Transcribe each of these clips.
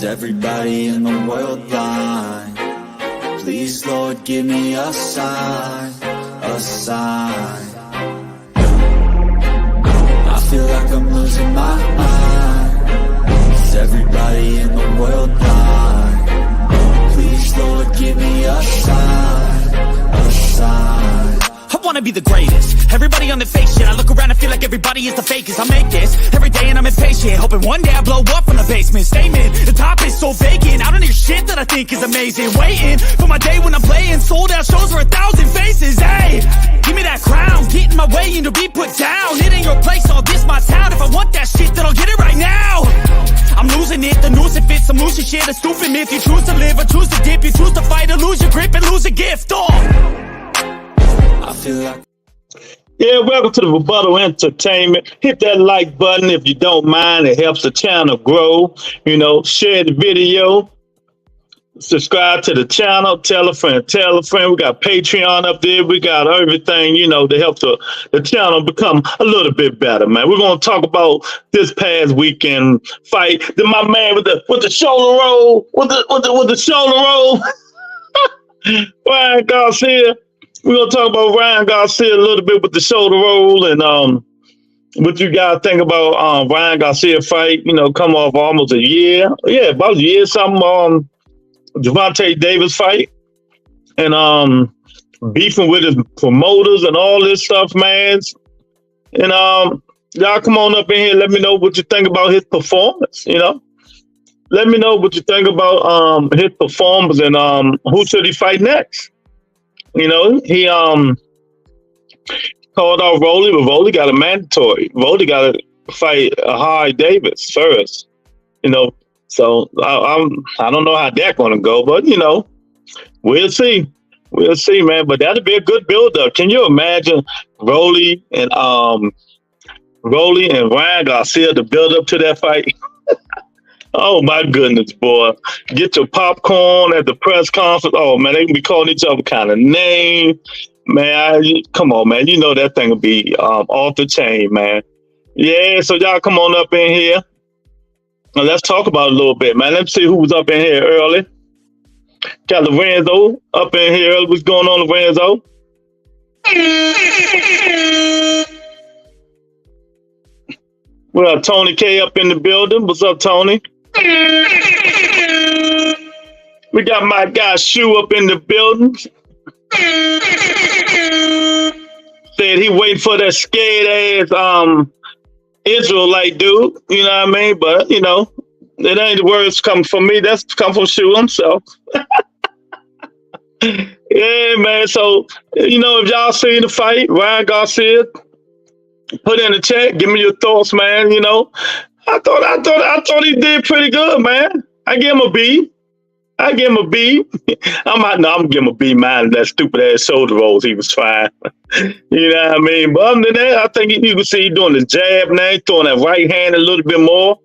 Is everybody in the world blind? Please, Lord, give me a sign, a sign. I feel like I'm losing my mind. Is everybody in the world blind? Please, Lord, give me a sign, a sign. I wanna be the greatest. Everybody on the fake shit. I look around and feel like everybody is the fakest. I make this every day and I'm impatient, hoping one day I blow up from the basement. Statement, the top is so vacant. I don't hear shit that I think is amazing. Waiting for my day when I'm playing sold out shows for 1,000 faces. Hey, give me that crown, get in my way and to be put down. It ain't your place, all this my town. If I want that shit, then I'll get it right now. I'm losing it, the noose it fits. I'm losing shit, a stupid myth. You choose to live or choose to dip. You choose to fight or lose your grip and lose a gift. I feel like... Yeah, welcome to the Rebuttal Entertainment. Hit that like button if you don't mind. It helps the channel grow. You know, share the video. Subscribe to the channel. Tell a friend. Tell a friend. We got Patreon up there. We got everything, you know, to help the channel become a little bit better, man. We're going to talk about this past weekend fight. Then my man with the shoulder roll. With the shoulder roll. Ryan Garcia. We're going to talk about Ryan Garcia a little bit with the shoulder roll and what you guys think about Ryan Garcia fight, you know, come off almost a year. Yeah, about a year, something, Gervonta Davis fight and beefing with his promoters and all this stuff, man. And y'all come on up in here. Let me know what you think about his performance, you know. Let me know what you think about his performance and who should he fight next. You know, he called out Rolly, but Rolly got a mandatory. Rolly got to fight Harry Davis first. You know, so I don't know how that's going to go, but you know, we'll see. We'll see, man. But that'll be a good build-up. Can you imagine Rolly and Ryan Garcia to build up to that fight? Oh my goodness, boy. Get your popcorn at the press conference. Oh man, they can be calling each other kind of name. Man, come on, man. You know that thing will be off the chain, man. Yeah, so y'all come on up in here. Now let's talk about it a little bit, man. Let's see who was up in here early. Got Lorenzo up in here early. What's going on, Lorenzo? We got Tony K up in the building. What's up, Tony? We got my guy Shu up in the building. Said he waiting for that scared ass Israelite dude. You know what I mean? But you know, it ain't the words come from me. That's come from Shu himself. Yeah, man. So you know, if y'all seen the fight, Ryan Garcia, put in the chat. Give me your thoughts, man. You know, I thought he did pretty good, man. I give him a B. I'm gonna give him a B minus that stupid ass shoulder rolls he was trying. You know what I mean? But other than that, I think you can see he doing the jab now, throwing that right hand a little bit more.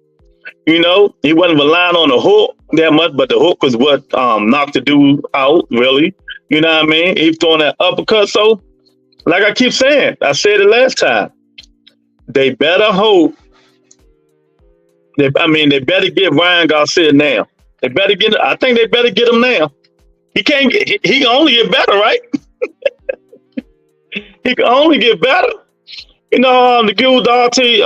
You know, he wasn't relying on the hook that much, but the hook was what knocked the dude out, really. You know what I mean? He throwing that uppercut. So, like I keep saying, I said it last time. They better hope. They better get Ryan Garcia now. They better get. I think they better get him now. He can't. He can only get better, right? He can only get better. You know, the dude Darty,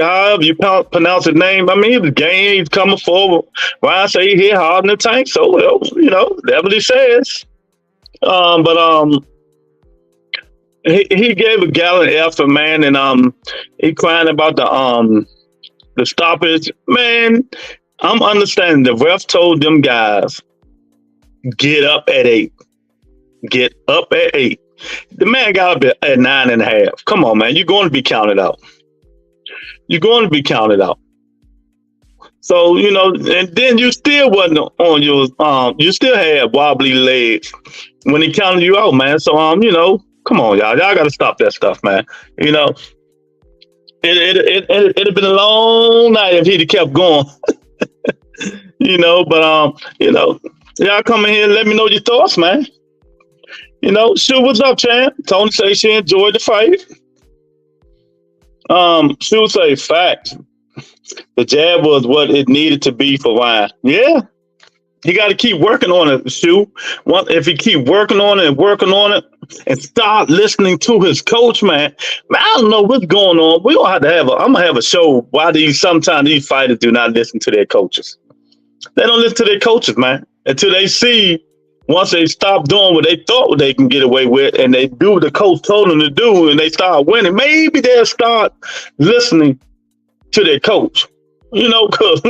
however you pronounce his name. I mean, he was game. He's coming forward. Ryan say he hit hard in the tank. So, you know, that's what he says. He gave a gallant effort, man, and he crying about the stoppage. Man, I'm understanding the ref told them guys, get up at 8. Get up at 8. The man got up at 9.5. Come on, man. You're going to be counted out. You're going to be counted out. So, you know, and then you still wasn't on your you still had wobbly legs when he counted you out, man. So you know, come on, y'all gotta stop that stuff, man. You know, it'd have been a long night if he'd have kept going. You know, but you know, y'all come in here and let me know your thoughts, man. You know, Sue, what's up, champ? Tony say she enjoyed the fight. Sue say facts. The jab was what it needed to be for Ryan. Yeah, he got to keep working on it, Shu. If he keep working on it and working on it and start listening to his coach, man, I don't know what's going on. We gonna have to have I'm gonna have a show why sometimes these fighters do not listen to their coaches. They don't listen to their coaches, man, until they see once they stop doing what they thought they can get away with and they do what the coach told them to do and they start winning, maybe they'll start listening to their coach. You know, because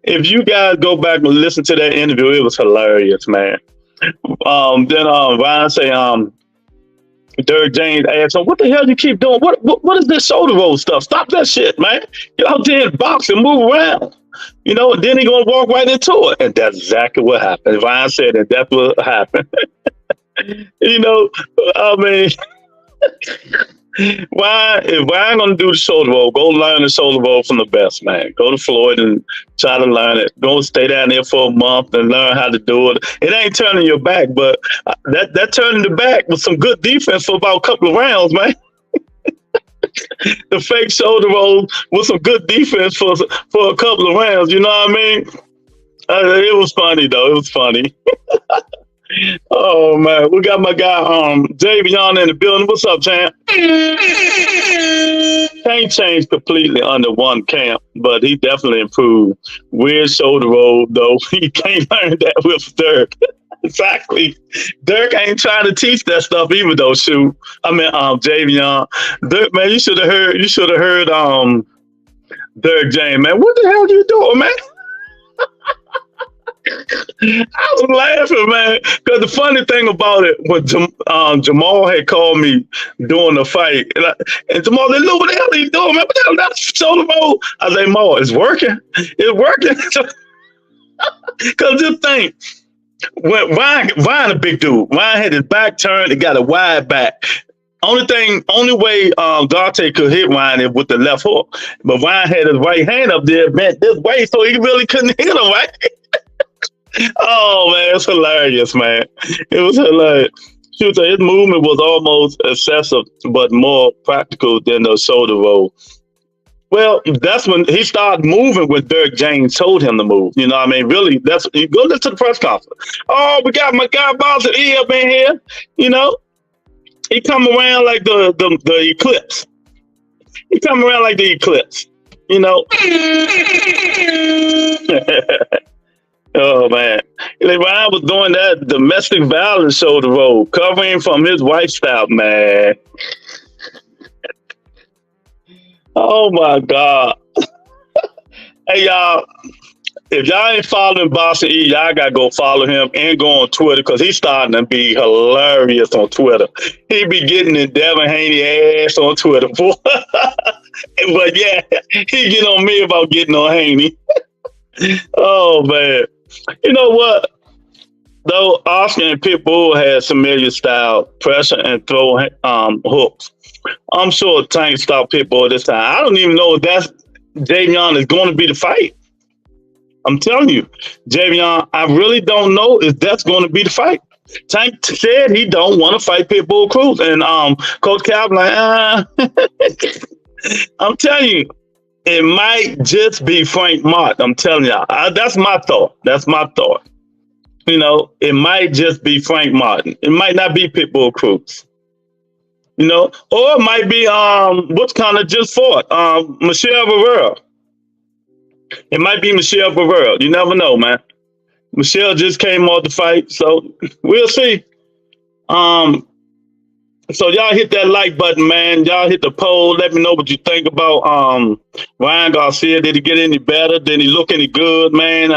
if you guys go back and listen to that interview, it was hilarious, man. Then Ryan say, Derek James asked him, "What the hell you keep doing? What is this shoulder roll stuff? Stop that shit, man. Get out there and box and move around." You know, and then he gonna walk right into it, and that's exactly what happened. Ryan said, and that's what happened. You know, I mean. If Ryan gonna do the shoulder roll, go learn the shoulder roll from the best, man. Go to Floyd and try to learn it. Go stay down there for a month and learn how to do it. It ain't turning your back, but that turning the back with some good defense for about a couple of rounds, man. The fake shoulder roll with some good defense for a couple of rounds. You know what I mean? It was funny though. It was funny. Oh man, we got my guy Javion in the building. What's up, champ? Can't change completely under one camp, but he definitely improved. Weird shoulder roll though. He can't learn that with Dirk. Exactly. Dirk ain't trying to teach that stuff either though, shoot. I mean Javion. Dirk, man, you should have heard Dirk James, man. What the hell are you doing, man? I was laughing, man, because the funny thing about it was Jamal had called me during the fight, and Jamal said, "Look, what the hell are you doing, man? What the hell that's shoulder roll?" I say, "Mo, it's working. It's working." Because this thing, when Ryan a big dude. Ryan had his back turned. He got a wide back. Only way Dante could hit Ryan is with the left hook, but Ryan had his right hand up there bent this way, so he really couldn't hit him, right? Oh man, it's hilarious, man. It was hilarious. His movement was almost excessive, but more practical than the shoulder roll. Well, that's when he started moving when Derek James told him to move. You know what I mean? Really, you go listen to the press conference. Oh, we got my guy Bowser E up in here. You know, he come around like the eclipse. He come around like the eclipse. You know. Oh man, Ryan was doing that domestic violence shoulder roll, covering from his wife's style, man. Oh my God. Hey y'all, if y'all ain't following Bossa E, y'all gotta go follow him and go on Twitter because he's starting to be hilarious on Twitter. He be getting the Devin Haney ass on Twitter, boy. But yeah, he get on me about getting on Haney. Oh man. You know what? Though Oscar and Pitbull had familiar style, pressure and throw hooks. I'm sure Tank stopped Pitbull this time. I don't even know if that's Javion is going to be the fight. I'm telling you, Javion, I really don't know if that's going to be the fight. Tank said he don't want to fight Pitbull Cruz, and Coach Calvin like, I'm telling you. It might just be Frank Martin. I'm telling y'all. That's my thought. That's my thought. You know, it might just be Frank Martin. It might not be Pitbull Cruz. You know, or it might be what's kind of just fought Michelle Rivera. It might be Michelle Rivera. You never know, man. Michelle just came off the fight, so we'll see. So y'all hit that like button, man. Y'all hit the poll. Let me know what you think about Ryan Garcia. Did he get any better? Did he look any good, man?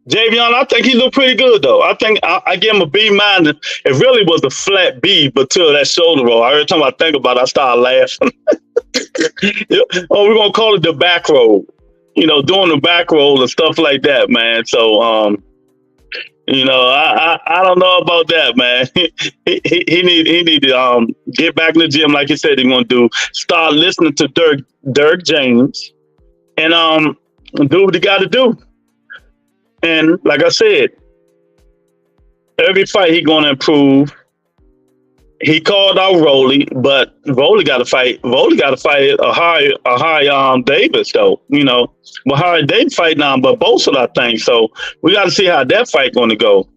Javion, I think he looked pretty good, though. I think I give him a B-. It really was a flat B, but till that shoulder roll. Every time I think about it, I start laughing. Oh, we're going to call it the back roll. You know, doing the back roll and stuff like that, man. So, you know, I don't know about that, man. He need to get back in the gym like he said he's gonna do. Start listening to Dirk James, and do what he got to do. And like I said, every fight he gonna improve. he called out Rolly, but Rolly got to fight. Rolly got to fight a high Davis though. But Harry Davis fight now, but both I think. So we got to see how that fight going to go.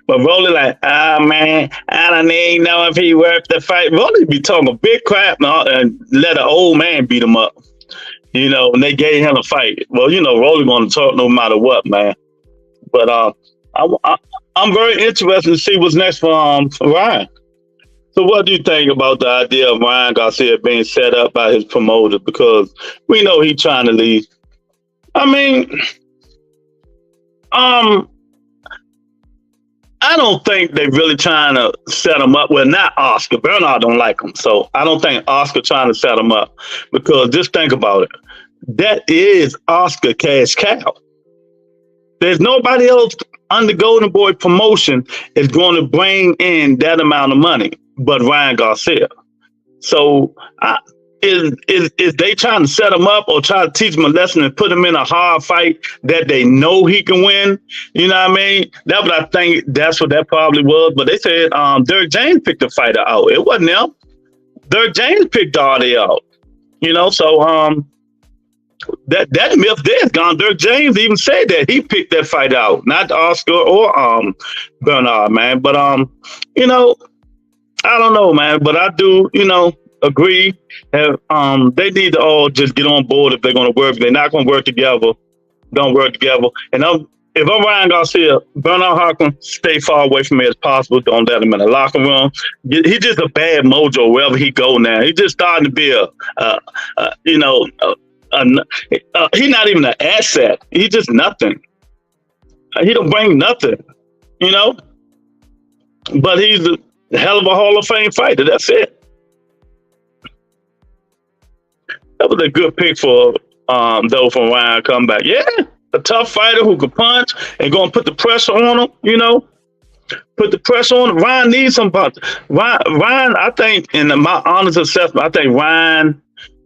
But Rolly like, man, I don't even know if he worth the fight. Rolly be talking big crap and let an old man beat him up. And they gave him a fight. Well, Rolly going to talk no matter what, man. But I'm very interested to see what's next for Ryan. So what do you think about the idea of Ryan Garcia being set up by his promoter? Because we know he's trying to leave. I mean, I don't think they're really trying to set him up. Well, not Oscar. Bernard don't like him. So I don't think Oscar trying to set him up. Because just think about it. That is Oscar cash cow. There's nobody else under Golden Boy promotion is going to bring in that amount of money but Ryan Garcia. So is they trying to set him up or try to teach him a lesson and put him in a hard fight that they know he can win? You know what I mean? That's what I think. That's what that probably was. But they said Derek James picked the fighter out. It wasn't them. Derek James picked all they out. So that myth there is gone. Derek James even said that he picked that fight out, not Oscar or Bernard, man. But I don't know, man. But I do, agree. They need to all just get on board if they're going to work. If they're not going to work together, don't work together. And if I'm Ryan Garcia, Bernard Hopkins, stay far away from me as possible. Don't let him in the locker room. He's just a bad mojo wherever he go now. He's just starting to be he's not even an asset. He's just nothing. He don't bring nothing, But he's a hell of a Hall of Fame fighter. That's it. That was a good pick for though from Ryan comeback. Yeah, a tough fighter who could punch and gonna put the pressure on him. Put the pressure on him. Ryan needs some punch. Ryan, I think, in my honest assessment, I think Ryan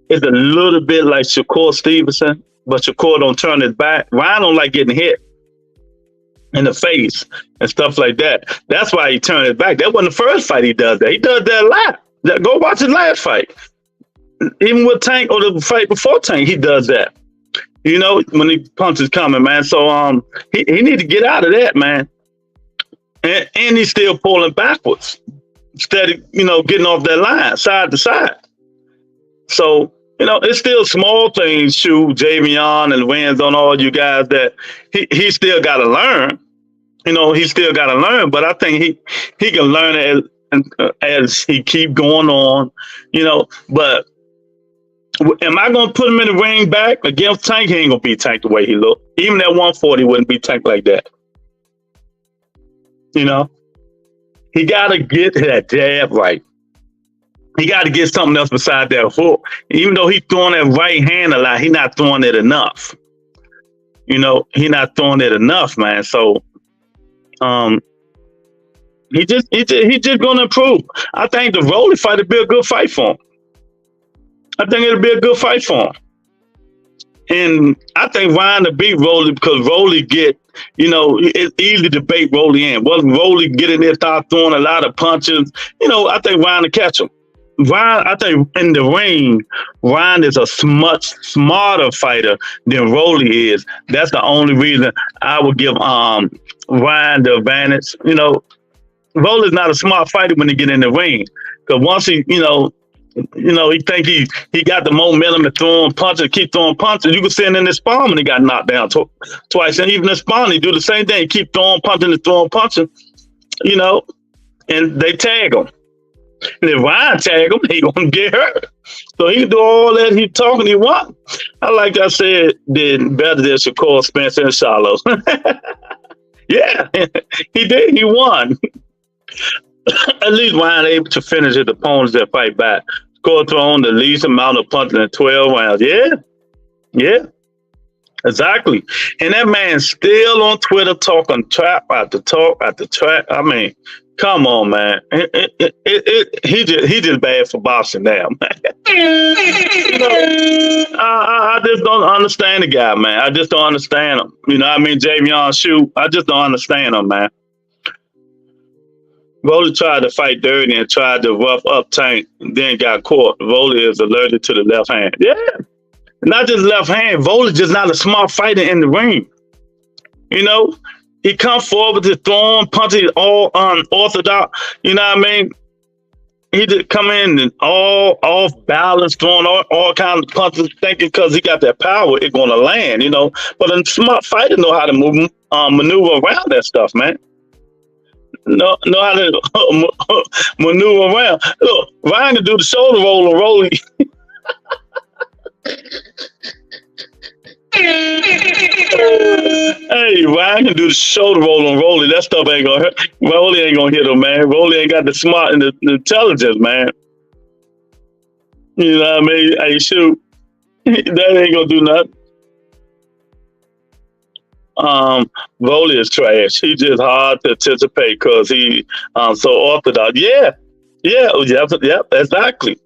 is a little bit like Shakur Stevenson, but Shakur don't turn his back. Ryan don't like getting hit in the face and stuff like that. That's why he turned his back. That wasn't the first fight he does that. He does that a lot. Go watch his last fight. Even with Tank or the fight before Tank, he does that. When he punches coming, man. So he need to get out of that, man. And he's still pulling backwards instead of, getting off that line, side to side. So, it's still small things, Javion and Wins on all you guys that he still got to learn. He still got to learn, but I think he can learn as he keep going on, But am I going to put him in the ring back against Tank? He ain't going to be Tank the way he look. Even at 140 wouldn't be Tank like that. He got to get that jab right. He got to get something else beside that hook. Even though he's throwing that right hand a lot, he's not throwing it enough. He's not throwing it enough, man. So, he just going to improve. I think the Rolly fight would be a good fight for him. I think it'll be a good fight for him. And I think Ryan to beat Rolly because Rolly get, it's easy to bait Rolly in. Wasn't Rolly getting there, start throwing a lot of punches? I think Ryan to catch him. Ryan, I think in the ring, Ryan is a much smarter fighter than Rolly is. That's the only reason I would give Ryan the advantage. Rolly's not a smart fighter when he get in the ring. Because once he, he think he got the momentum to throw and punch and keep throwing punches. You can see it in the spawn when he got knocked down twice. And even in spawn, he do the same thing. He keep throwing, punching, and throwing, punching, and they tag him. And if Ryan tag him, he gonna get hurt. So he can do all that he talking he want. Like I said, did better than Shakur Spencer and Charlo. Yeah, he did. He won. At least Ryan able to finish his opponents that fight back. Score thrown the least amount of punches in 12 rounds. Yeah, exactly. And that man's still on Twitter talking trap after talk after trap. I mean, come on, man. He just bad for boxing now, man. I just don't understand the guy, man. I just don't understand him. Javion shoot. I just don't understand him, man. Rolly tried to fight dirty and tried to rough up Tank, then got caught. Rolly is allergic to the left hand. Yeah, not just left hand. Rolly just not a smart fighter in the ring. You know, he come forward to throwing punches all unorthodox. You know what I mean? He just come in and all off balance, throwing all kinds of punches, thinking because he got that power, it's gonna land. You know, but a smart fighter know how to move, maneuver around that stuff, man. Know how to maneuver around. Look, Ryan can do the shoulder roll and roll. Hey, Ryan can do the shoulder roll on Rolly. That stuff ain't gonna hurt. Rolly ain't gonna hit him, man. Rolly ain't got the smart and the intelligence, man. You know what I mean? Hey, shoot. That ain't gonna do nothing. Rolly is trash. He just hard to anticipate because he so orthodox. Yeah, exactly.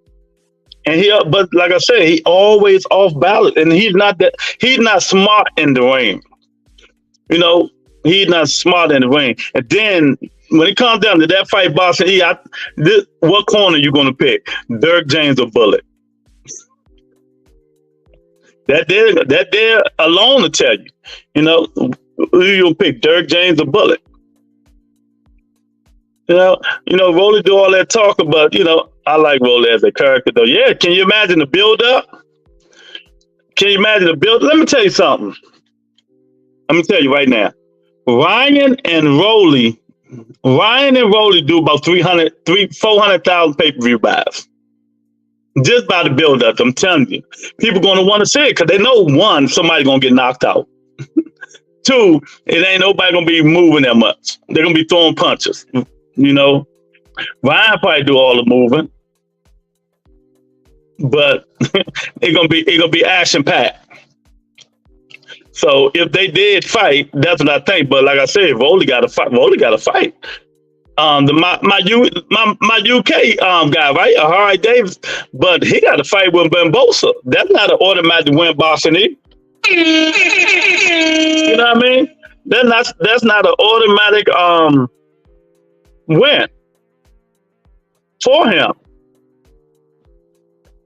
And but like I said, he always off balance, and he's not smart in the ring. You know, he's not smart in the ring. And then when it comes down to that fight, Boxing E, what corner you gonna pick? Dirk James or Bullet? That there alone to tell you, you know, who you'll pick, Dirk James or Bullet. You know, Rolly do all that talking, but you know, I like Rolly as a character though. Yeah, can you imagine the build up? Can you imagine the build? Let me tell you something. Let me tell you right now. Ryan and Rolly do about 400,000 pay-per-view buys. Just by the build up, I'm telling you. People gonna want to see it because they know one, somebody gonna get knocked out. Two, it ain't nobody gonna be moving that much. They're gonna be throwing punches. You know, Ryan probably do all the moving, but it gonna be action packed. So if they did fight, that's what I think. But like I said, Rolly got to fight. My UK guy, right, Harry Davis, but he got to fight with Bambosa. That's not an automatic win, Boxing E. You know what I mean? That's not an automatic win for him.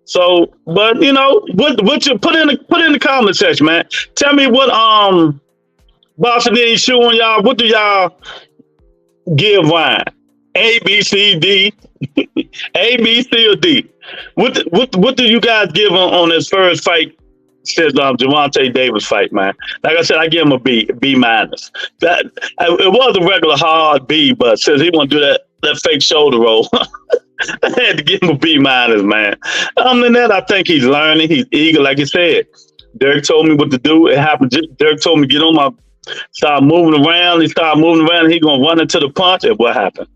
So, but you know, what you put in the comment section, man. Tell me what Boxing E showing y'all. What do y'all give Ryan? A, B, C, D, A, B, C, or D? What do you guys give on his first fight since Gervonta Davis fight, man? Like I said, I give him a B minus. That it was a regular hard B, but since he want to do that fake shoulder roll, I had to give him a B minus, man. Other than that, I think he's learning. He's eager, like you said. Derek told me what to do. It happened. Derek told me get on my. Start moving around. He started moving around. And he gonna run into the punch. And what happened?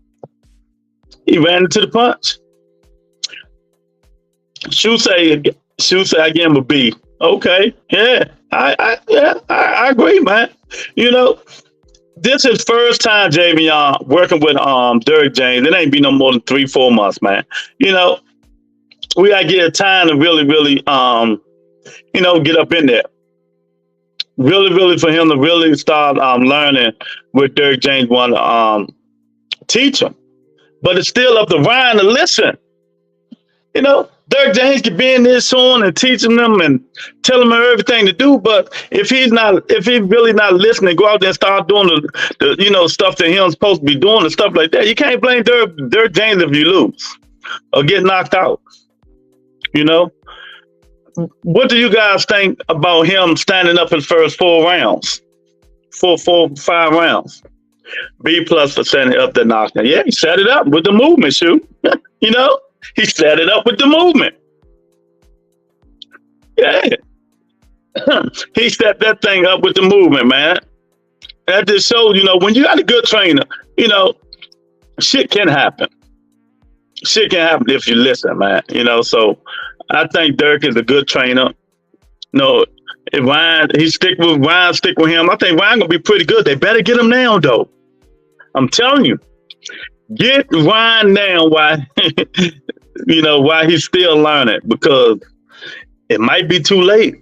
He ran into the punch. Shoe say I give him a B. Okay, yeah, I agree, man. You know, this is first time Javion working with Derek James. It ain't been no more than 3-4 months, man. You know, we gotta get time to really, you know, get up in there. Really for him to really start learning what Derek James want to teach him. But it's still up to Ryan to listen. You know, Derek James could be in this on and teaching them and telling them everything to do. But if he's really not listening, go out there and start doing the you know, stuff that he's supposed to be doing and stuff like that. You can't blame Derek James if you lose or get knocked out. You know? What do you guys think about him standing up his first 4 rounds? 5 rounds. B plus for setting up the knockdown. Yeah, he set it up with the movement, shoot. You know? He set it up with the movement. Yeah. He set that thing up with the movement, man. That just shows, you know, when you got a good trainer, you know, shit can happen. Shit can happen if you listen, man. You know, so I think Derek is a good trainer. No, if Ryan, stick with him. I think Ryan gonna be pretty good. They better get him now, though. I'm telling you, get Ryan now. Why? You know, why he's still learning, because it might be too late.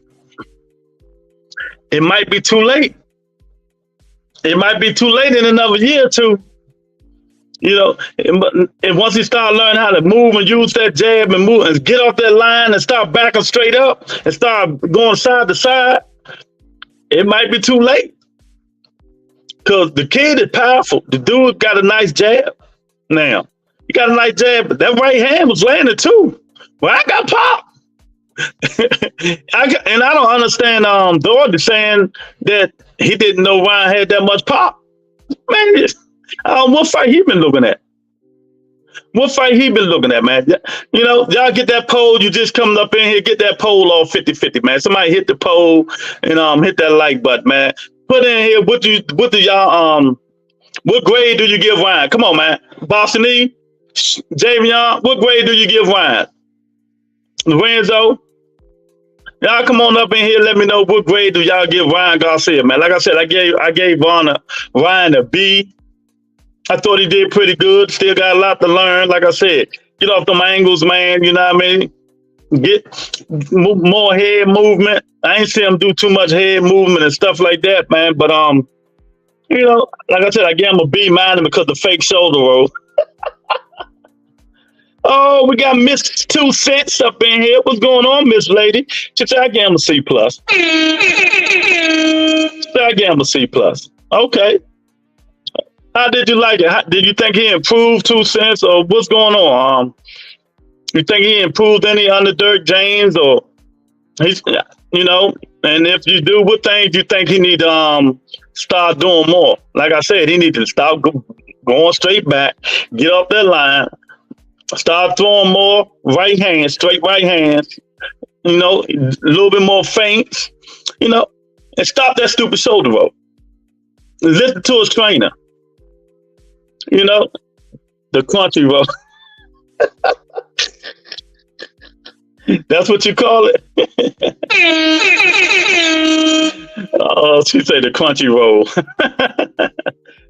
It might be too late. It might be too late in another year or two. You know, and once he start learning how to move and use that jab and move and get off that line and start backing straight up and start going side to side, it might be too late. Because the kid is powerful. The dude got a nice jab. Now, he got a nice jab, but that right hand was landing too. Well, I got popped. And I don't understand Doherty saying that he didn't know Ryan had that much pop. Man, what fight he been looking at? What fight he been looking at, man? You know, y'all get that pole. You just coming up in here, get that pole off 50-50, man. Somebody hit the pole and hit that like button, man. Put in here, what do y'all what grade do you give Ryan? Come on, man. Boston E, Javion, what grade do you give Ryan? Lorenzo, y'all come on up in here. Let me know what grade do y'all give Ryan Garcia, man. Like I said, I gave Ryan a B. I thought he did pretty good. Still got a lot to learn. Like I said, get off them angles, man. You know what I mean? Get more head movement. I ain't see him do too much head movement and stuff like that, man. But you know, like I said, I gave him a B minus because the fake shoulder roll. Oh, we got Miss 2 cents up in here. What's going on, Miss Lady? She said I gave him a C plus. I gave him a C plus. Okay. How did you like it? Did you think he improved 2 cents, or what's going on? You think he improved any under Dirk James, or he's, you know? And if you do, what things you think he need to start doing more? Like I said, he need to stop going straight back, get off that line, start throwing more right hands, straight right hands. You know, a little bit more feints. You know, and stop that stupid shoulder roll. Listen to his trainer. You know, the crunchy roll. That's what you call it? Oh, she said the crunchy roll.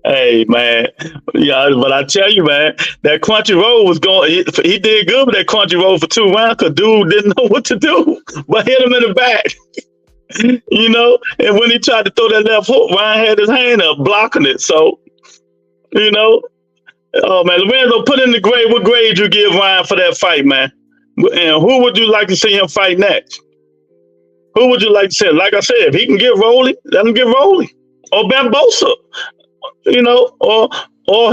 Hey, man. Yeah, but I tell you, man, that crunchy roll was going, he did good with that crunchy roll for 2 rounds because dude didn't know what to do, but hit him in the back. You know, and when he tried to throw that left hook, Ryan had his hand up blocking it. So, you know, oh man, Lorenzo, put in the grade. What grade you give Ryan for that fight, man? And who would you like to see him fight next? Who would you like to see? Like I said, if he can get Rolly, let him get Rolly. Or Bambosa, you know, or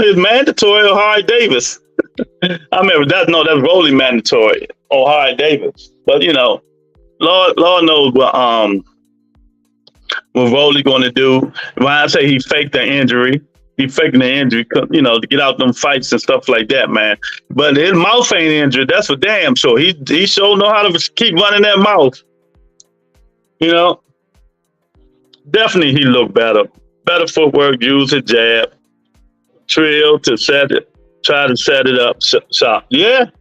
his mandatory, or Harry Davis. I remember that's Rolly mandatory, or Harry Davis. But you know, Lord knows what Rolly going to do. Ryan say he faked the injury. He faking the injury, you know, to get out them fights and stuff like that, man. But his mouth ain't injured. That's for damn sure. He sure know how to keep running that mouth. You know, definitely he looked better. Better footwork, use his jab, trill to set it, try to set it up. Shot. Yeah,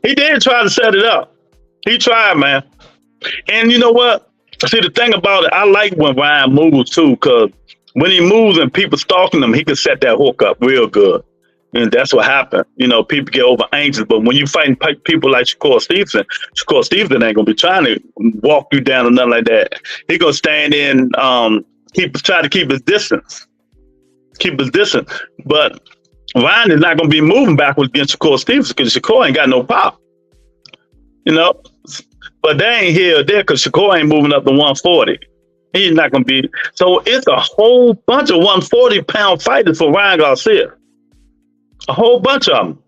he did try to set it up. He tried, man. And you know what? See, the thing about it, I like when Ryan moves too, because when he moves and people stalking him, he can set that hook up real good. And that's what happened. You know, people get over anxious, but when you fighting people like Shakur Stevenson ain't gonna be trying to walk you down or nothing like that. He gonna stand in, try to keep his distance. But Ryan is not gonna be moving backwards against Shakur Stevenson because Shakur ain't got no pop. You know, but they ain't here or there because Shakur ain't moving up to 140. He's not gonna be. So it's a whole bunch of 140-pound fighters for Ryan Garcia. A whole bunch of them.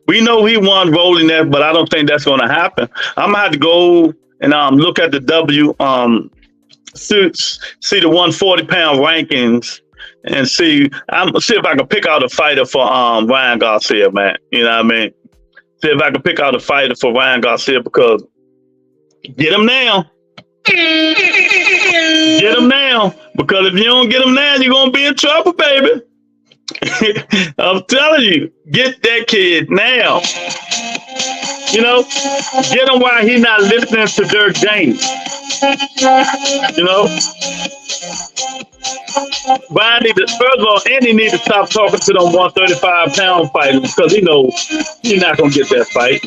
We know he won rolling that, but I don't think that's going to happen. I'm gonna have to go and look at the see the 140-pound rankings and see if I can pick out a fighter for Ryan Garcia, man. You know what I mean? See if I can pick out a fighter for Ryan Garcia, because get him now. Get him now, because if you don't get him now, you're gonna be in trouble, baby. I'm telling you, get that kid now. You know, get him while he's not listening to Dirk James. You know, Ryan first of all, Andy need to stop talking to them 135-pound fighters, because he knows he's not gonna get that fight.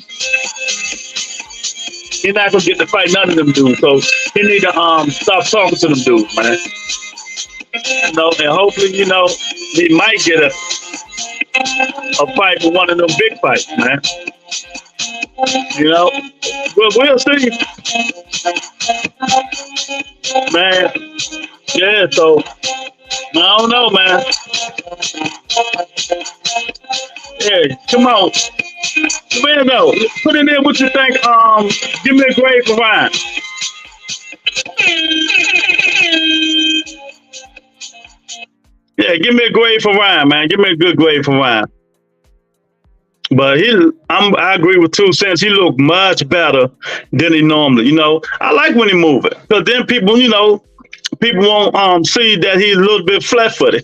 He's not gonna get to fight none of them dudes, so he need to stop talking to them dudes, man. You know, and hopefully, you know, he might get a fight with one of them big fights, man. You know, but we'll see, man. Yeah, so I don't know, man. Yeah, come on, man. No, put in there what you think. Give me a grade for Ryan. Yeah, give me a grade for Ryan, man. Give me a good grade for Ryan. But I agree with 2 Cents. He looked much better than he normally. You know, I like when he move it, because then people, you know, people won't see that he's a little bit flat-footed.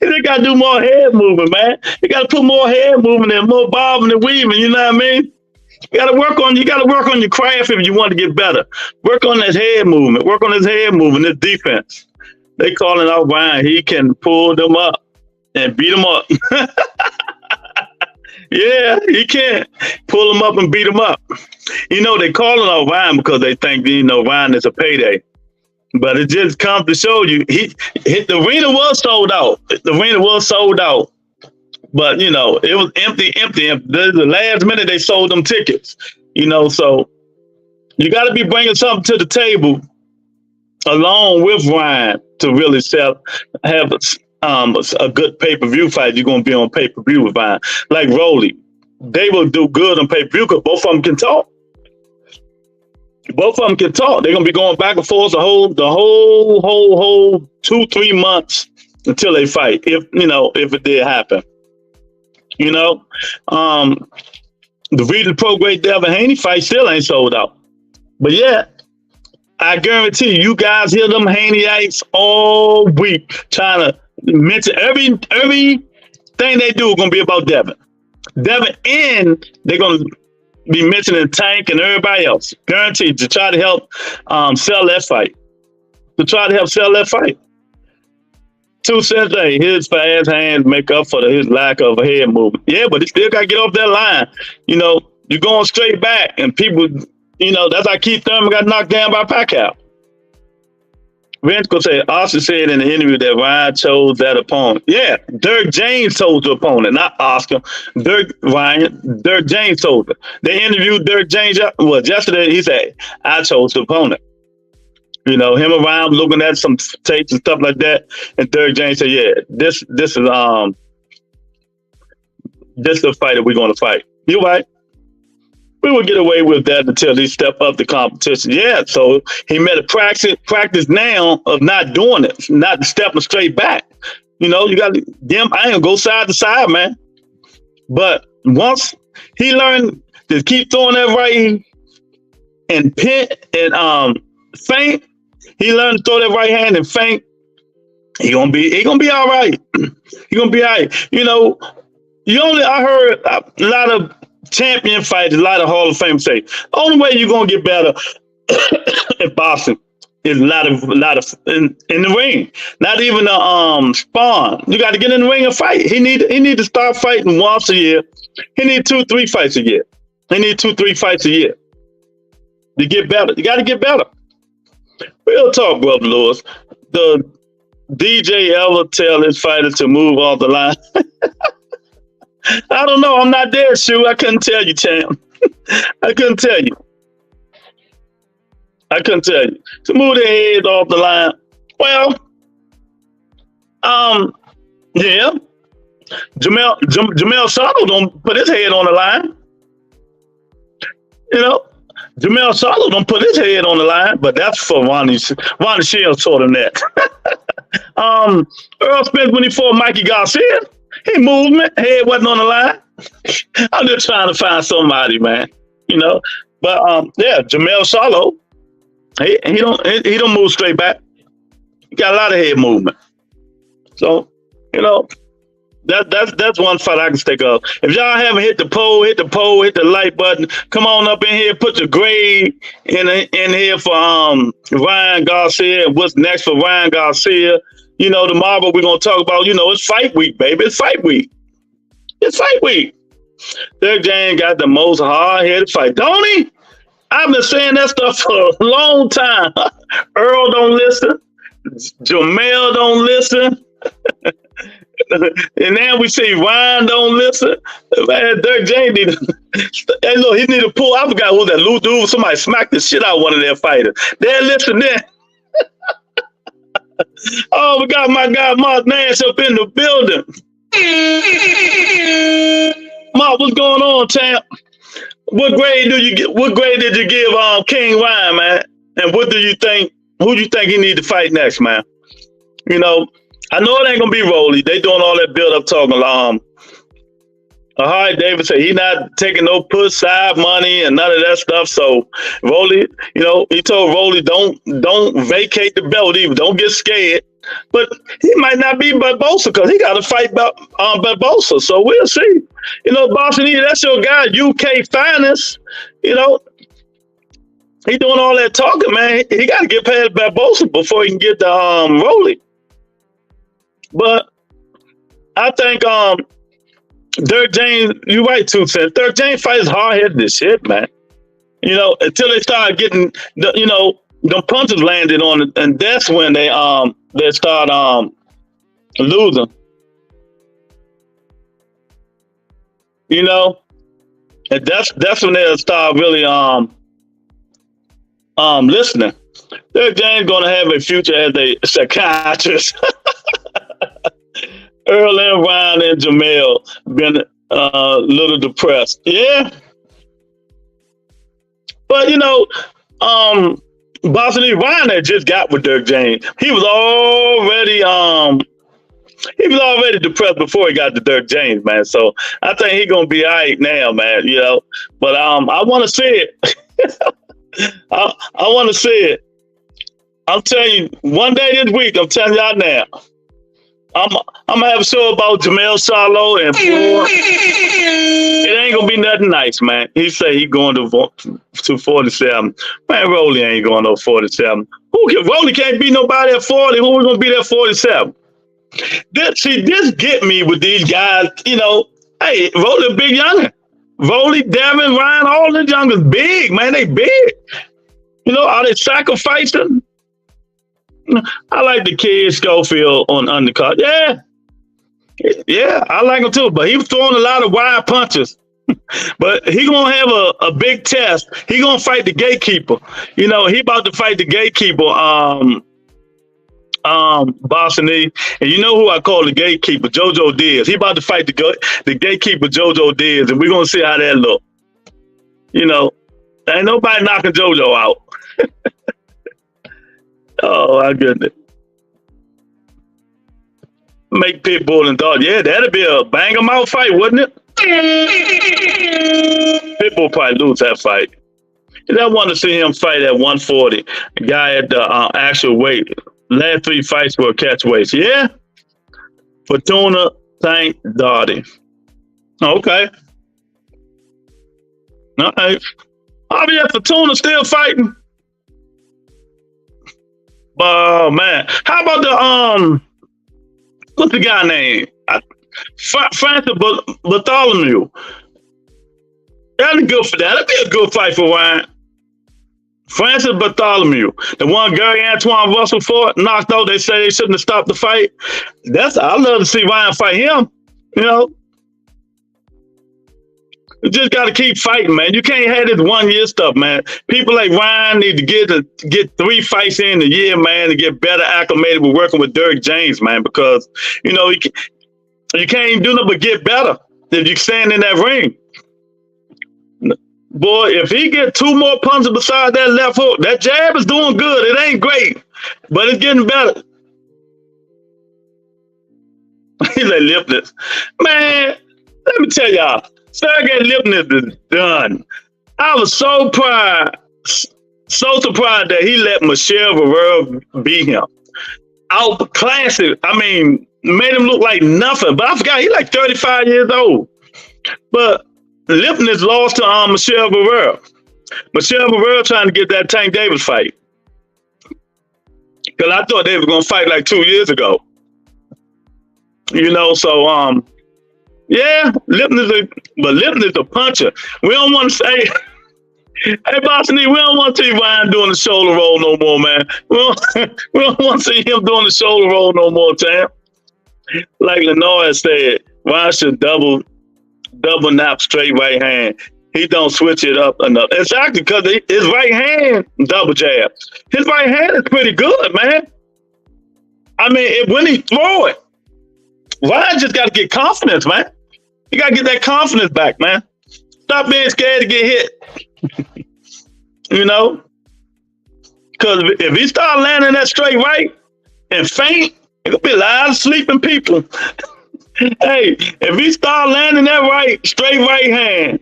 They got to do more head movement, man. You got to put more head movement in, more bobbing and weaving. You know what I mean? You got to work on your craft if you want to get better. Work on that head movement. Work on his head movement, his defense. They calling out Ryan. He can pull them up and beat them up. Yeah, he can pull them up and beat them up. You know, they calling out Ryan because they think, you know, Ryan is a payday. But it just comes to show you, the arena was sold out. The arena was sold out. But, you know, it was empty. The last minute they sold them tickets. You know, so you got to be bringing something to the table along with Ryan to really have a good pay-per-view fight. You're going to be on pay-per-view with Ryan. Like Rolly, they will do good on pay-per-view because both of them can talk. Both of them can talk. They're going to be going back and forth the whole 2-3 months until they fight. If it did happen, you know, the Regional Pro Great Devin Haney fight still ain't sold out. But yeah, I guarantee you guys hear them Haneyyites all week trying to mention everything they do is going to be about Devin. Devin, and they're going to be mentioning Tank and everybody else. Guaranteed to try to help sell that fight. 2 Cents, hey, his fast hands make up for his lack of a head movement. Yeah, but he still got to get off that line. You know, you're going straight back, and people, you know, that's how Keith Thurman got knocked down by Pacquiao. Ventricle said, Oscar said in the interview that Ryan chose that opponent. Yeah, Dirk James chose the opponent, not Oscar. Dirk James chose it. They interviewed Dirk James yesterday. He said, I chose the opponent. You know, him and Ryan looking at some tapes and stuff like that. And Dirk James said, yeah, this is the fight that we're going to fight. You're right. We will get away with that until he step up the competition. Yeah, so he made a practice now of not doing it, not stepping straight back. You know, you got to I ain't go side to side, man. But once he learned to keep throwing that right and pin and feint, he learned to throw that right hand and feint. He gonna be all right. He gonna be all right. You know, I heard a lot of champion fighters, a lot of Hall of Fame say, the only way you're gonna get better in boxing is a lot of in the ring. Not even a spawn. You got to get in the ring and fight. He need to start fighting once a year. He need 2-3 fights a year. He need 2-3 fights a year to get better. You got to get better. Real talk, Brother Lewis. The DJ ever tell his fighter to move off the line? I don't know. I'm not there, Shu. I couldn't tell you, champ. I couldn't tell you. To move their heads off the line. Well, yeah. Jamel Solo don't put his head on the line. You know, Jamel Solo don't put his head on the line, but that's for Ronnie Shields told him that. Earl Spence, when he fought Mikey Garcia, he movement, head wasn't on the line. I'm just trying to find somebody, man. You know, but yeah, Jamel Solo, he don't move straight back. He got a lot of head movement. So, you know, that's one fight I can think of. If y'all haven't hit the the like button, come on up in here, put your grade in here for Ryan Garcia and what's next for Ryan Garcia. You know, tomorrow we're gonna talk about, you know, it's fight week, baby. It's fight week. Derek James got the most hard-headed fight, don't he? I've been saying that stuff for a long time. Earl don't listen. Jamel don't listen. And then we see Ryan don't listen. Man, Dirk James need to, hey, look, he need to pull. I forgot who that Lou dude. Somebody smacked the shit out of one of their fighters. They're listening. Oh, we got my guy Mark Nash up in the building. Mark, what's going on, champ? What grade did you give King Ryan, man? And what do you think? Who do you think he need to fight next, man? You know, I know it ain't gonna be Rolly. They doing all that build up talking. Harry Davis said he not taking no push side money and none of that stuff. So Rolly, you know, he told Rolly don't vacate the belt either. Don't get scared. But he might not be Barbosa because he got to fight Barbosa. So we'll see. You know, Boston, that's your guy, UK finest. You know, he doing all that talking, man. He got to get past Barbosa before he can get the Rolly. But I think Dirk James, you're right, 2 cents. Dirk James fights hard-headed as shit, man. You know, until they start getting, them punches landed on it, and that's when they start losing. You know, and that's when they'll start really listening. Dirk James gonna have a future as a psychiatrist. Earl and Ryan and Jamel been a little depressed. Yeah. But, you know, Boston Ryan had just got with Dirk James. He was already depressed before he got to Dirk James, man. So I think he's going to be all right now, man, you know. But I want to see it. I want to see it. I'm telling you, one day this week, I'm telling y'all now, I'm gonna have a show about Jamel Charlo and Ford. It ain't gonna be nothing nice, man. He say he going to 47. Man, Rolly ain't going no 47. Rolly can't beat nobody at 40. Who we gonna beat at 47? This get me with these guys. You know, hey, Rolly big younger. Rolly, Devin, Ryan, all the youngers big, man. They big. You know, are they sacrificing? I like the kid Schofield on undercard. Yeah, I like him too. But he was throwing a lot of wide punches. But he gonna have a big test. He gonna fight the gatekeeper. You know, he about to fight the gatekeeper. Boston E. And you know who I call the gatekeeper? JoJo Diaz. He about to fight the gatekeeper, JoJo Diaz, and we're gonna see how that look. You know, ain't nobody knocking JoJo out. Oh, my goodness. Make Pitbull and Dog. Yeah, that'd be a bang 'em out fight, wouldn't it? Pitbull probably lose that fight. And I want to see him fight at 140. The guy at the actual weight. Last 3 fights were catch weights. Yeah? Fortuna, Tank, Dottie. Okay. All right. Javier Fortuna still fighting. Oh man, how about the what's the guy name? Francis Bartholomew. That'd be good for that. That'd be a good fight for Ryan. Francis Bartholomew, the one Gary Antoine Russell fought, knocked out. They say they shouldn't have stopped the fight. I'd love to see Ryan fight him. You know. You just got to keep fighting, man. You can't have this 1 year stuff, man. People like Ryan need to get 3 fights in a year, man, to get better acclimated with working with Dirk James, man, because, you know, you can't even do nothing but get better if you stand in that ring. Boy, if he get 2 more punches beside that left hook, that jab is doing good. It ain't great, but it's getting better. He's like, Lipness. Man, let me tell y'all. Sergey Lipness is done. I was so surprised that he let Michelle Varela beat him. Outclassed. I mean, made him look like nothing. But I forgot, he's like 35 years old. But Lipness lost to Michelle Varela. Michelle Varela trying to get that Tank Davis fight. Because I thought they were going to fight like 2 years ago. You know, so, yeah, Lipness is a puncher. We don't want to say, hey, Boston, we don't want to see Ryan doing the shoulder roll no more, man. We don't want to see him doing the shoulder roll no more, champ. Like Lenore said, Ryan should double nap straight right hand. He don't switch it up enough. Exactly, because his right hand double jab. His right hand is pretty good, man. I mean, when he throw it, Ryan just got to get confidence, man. You got to get that confidence back, man. Stop being scared to get hit. You know? Because if he start landing that straight right and faint, there's going to be a lot of sleeping people. Hey, if he start landing that right, straight right hand,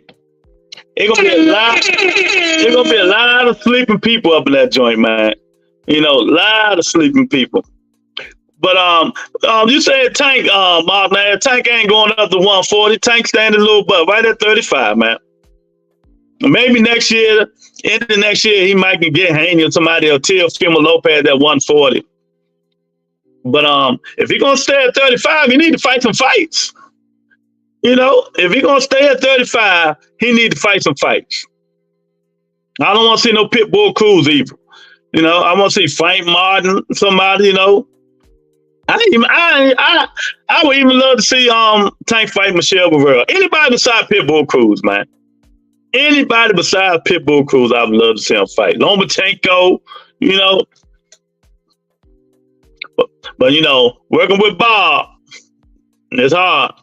it's gonna be a lot of sleeping people up in that joint, man. You know, a lot of sleeping people. But you said Tank, man, Tank ain't going up to 140. Tank standing a little above, right at 35, man. Maybe next year, into the next year, he might can get Haney or somebody or Teofimo Lopez at 140. But if he's gonna stay at 35, he need to fight some fights. You know, if he's gonna stay at 35, he need to fight some fights. I don't want to see no Pitbull Cruz either. You know, I want to see Frank Martin, somebody. You know, I would even love to see Tank fight Michelle Barrera. Anybody besides Pitbull Cruz, man. Anybody besides Pitbull Cruz, I would love to see him fight. Lomachenko, you know. But you know, working with Bob, it's hard.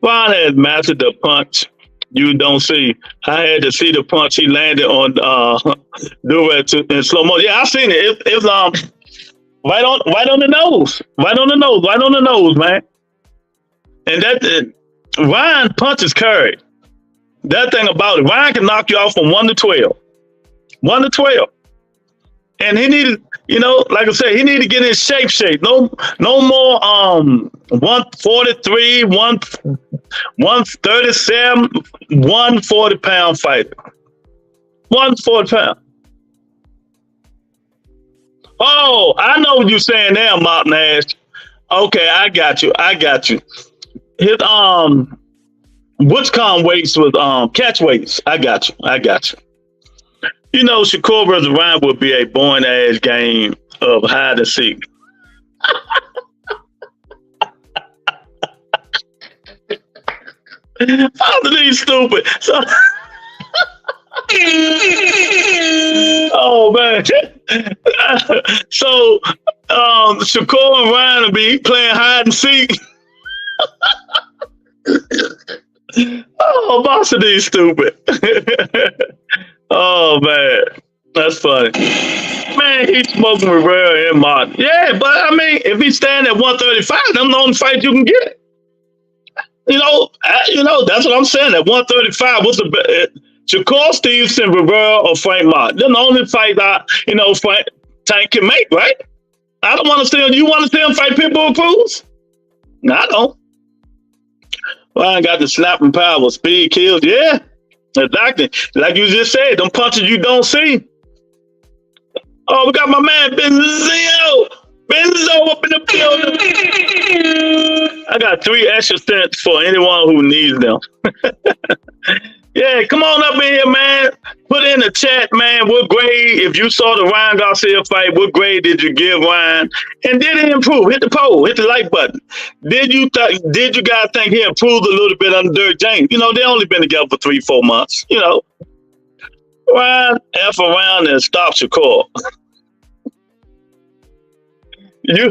Ron has mastered the punch you don't see. I had to see the punch he landed on Durant in slow motion. Yeah, I seen it. It's right on the nose, right on the nose, man. And that Ryan punches carry. That thing about it, Ryan can knock you off from 1 to 12, 1 to 12. And he needed, you know, like I said, he needed to get in shape. No more 143, 137, 140-pound fighter. 140 pound. Oh, I know what you're saying there, Martin Ash. Okay, I got you. His Woodscom weights was catch weights. I got you. You know, Shakur versus Ryan would be a boring ass game of hide and seek. Father, he's stupid. So, oh man. So Shakur and Ryan will be playing hide and seek. Oh, Boston, he's stupid. Oh man, that's funny. Man, he's smoking Rivera and Martin. Yeah, but I mean, if he's standing at 135, them the only fight you can get. You know, that's what I'm saying. At 135, what's the Shakur Stevenson, Rivera, or Frank Martin? They're the only fight Frank Tank can make, right? I don't want to see him. You want to see him fight Pitbull Cruz? No, I don't. Ryan got the slapping power, speed kills. Yeah. Exactly. Like you just said, them punches you don't see. Oh, we got my man Benzo up in the building. I got 3 extra cents for anyone who needs them. Yeah, come on up in here, man. Put in the chat, man. What grade, if you saw the Ryan Garcia fight, what grade did you give Ryan? And did he improve? Hit the poll, hit the like button. Did you guys think he improved a little bit under Dirk James? You know, they only been together for 3-4 months. You know, Ryan F around and stop Shakur. Yeah.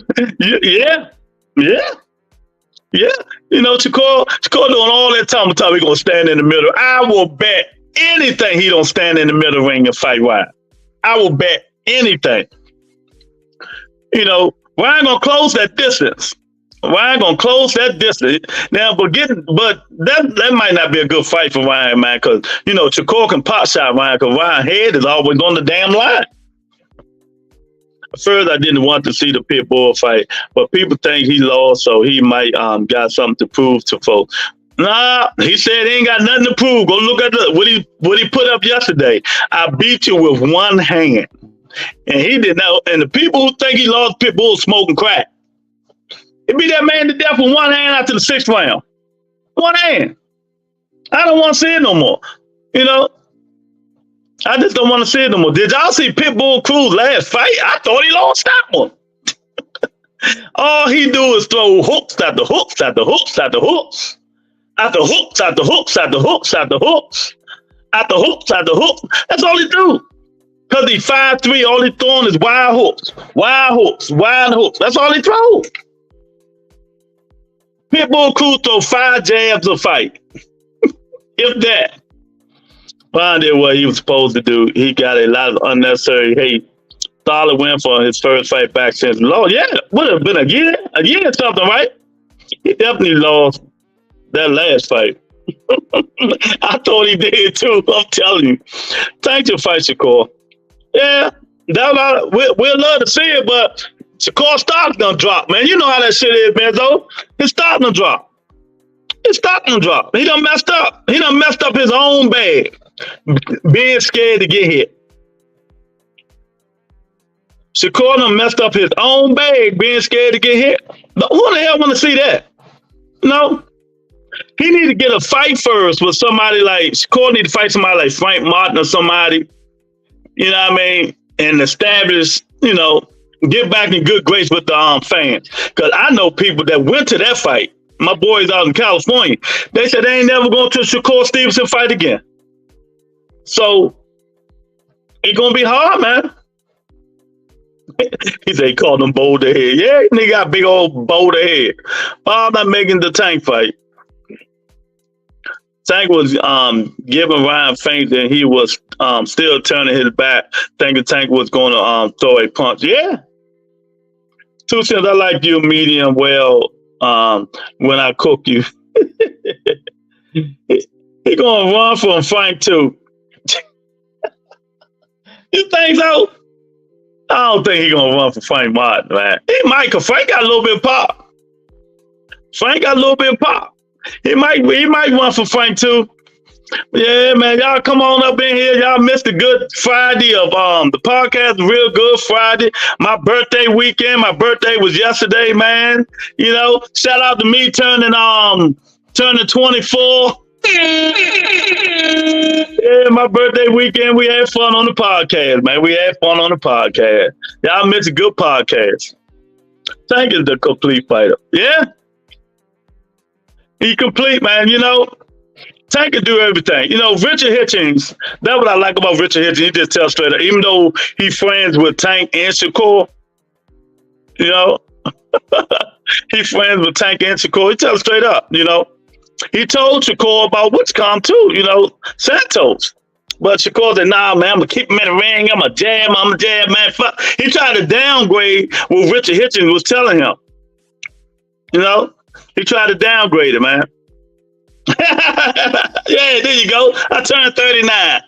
You know, Shakur doing all that time he's gonna stand in the middle. I will bet anything he don't stand in the middle ring and fight Ryan. I will bet anything. You know, Ryan gonna close that distance. Now, but that might not be a good fight for Ryan, man, because you know Shakur can pot shot Ryan, because Ryan's head is always on the damn line. First, I didn't want to see the Pitbull fight, but people think he lost, so he might got something to prove to folks. Nah, he said he ain't got nothing to prove. Go look at what he put up yesterday. I beat you with one hand, and he did not. And the people who think he lost, Pitbull smoking crack. He beat that man to death with one hand after the 6th round. One hand. I don't want to see it no more. You know. I just don't want to see it no more. Did y'all see Pitbull Cruz last fight? I thought he lost that one. All he do is throw hooks after hooks after hooks after hooks after hooks after hooks after hooks after hooks after hooks after hooks. That's all he do. Cause he 5'3", all he throwing is wild hooks, wild hooks, wild hooks. That's all he throws. Pitbull Cruz throw 5 jabs a fight, if that. Brian did what he was supposed to do. He got a lot of unnecessary hate. Solid win for his first fight back since Lord. Yeah, would have been a year or something, right? He definitely lost that last fight. I thought he did too. I'm telling you. Thanks for fight, Shakur. Yeah, we'll love to see it, but Shakur's stock's gonna drop, man. You know how that shit is, man. Though his stock gonna drop. His stock gonna drop. He done messed up. He done messed up his own bag, being scared to get hit. Shakur done messed up his own bag, being scared to get hit. Who the hell want to see that? No. He need to get a fight first with somebody like Shakur. Need to fight somebody like Frank Martin or somebody. You know what I mean? And establish, get back in good grace with the fans. Because I know people that went to that fight. My boys out in California. They said they ain't never going to a Shakur Stevenson fight again. So it's gonna be hard, man. He said he called him boulder head. Yeah, nigga got big old boulder head. Why am I making the Tank fight? Tank was giving Ryan feints and he was still turning his back, thinking Tank was going to throw a punch. Yeah. 2 cents, I like you medium well when I cook you. He going to run from Frank too. You think so? I don't think he going to run for Frank Martin, man. He might, because Frank got a little bit of pop. Frank got a little bit of pop. He might run for Frank too. Yeah, man, y'all come on up in here. Y'all missed a good Friday of the podcast. Real good Friday. My birthday weekend. My birthday was yesterday, man. Shout out to me turning 24. Yeah, my birthday weekend. We had fun on the podcast, man. We had fun on the podcast. Y'all missed a good podcast. Tank is the complete fighter. Yeah. He complete, man. Tank can do everything. Richard Hitchens, that's what I like about Richard Hitchens. He just tells straight up. Even though he's friends with Tank and Shakur, he's friends with Tank and Shakur. He tells straight up, He told Shakur about Witchcom too, Santos. But Shakur said, nah, man, I'm going to keep him in the ring. I'm a jab, man. Fuck. He tried to downgrade what Richard Hitchens was telling him. He tried to downgrade it, man. Yeah, there you go. I turned 39.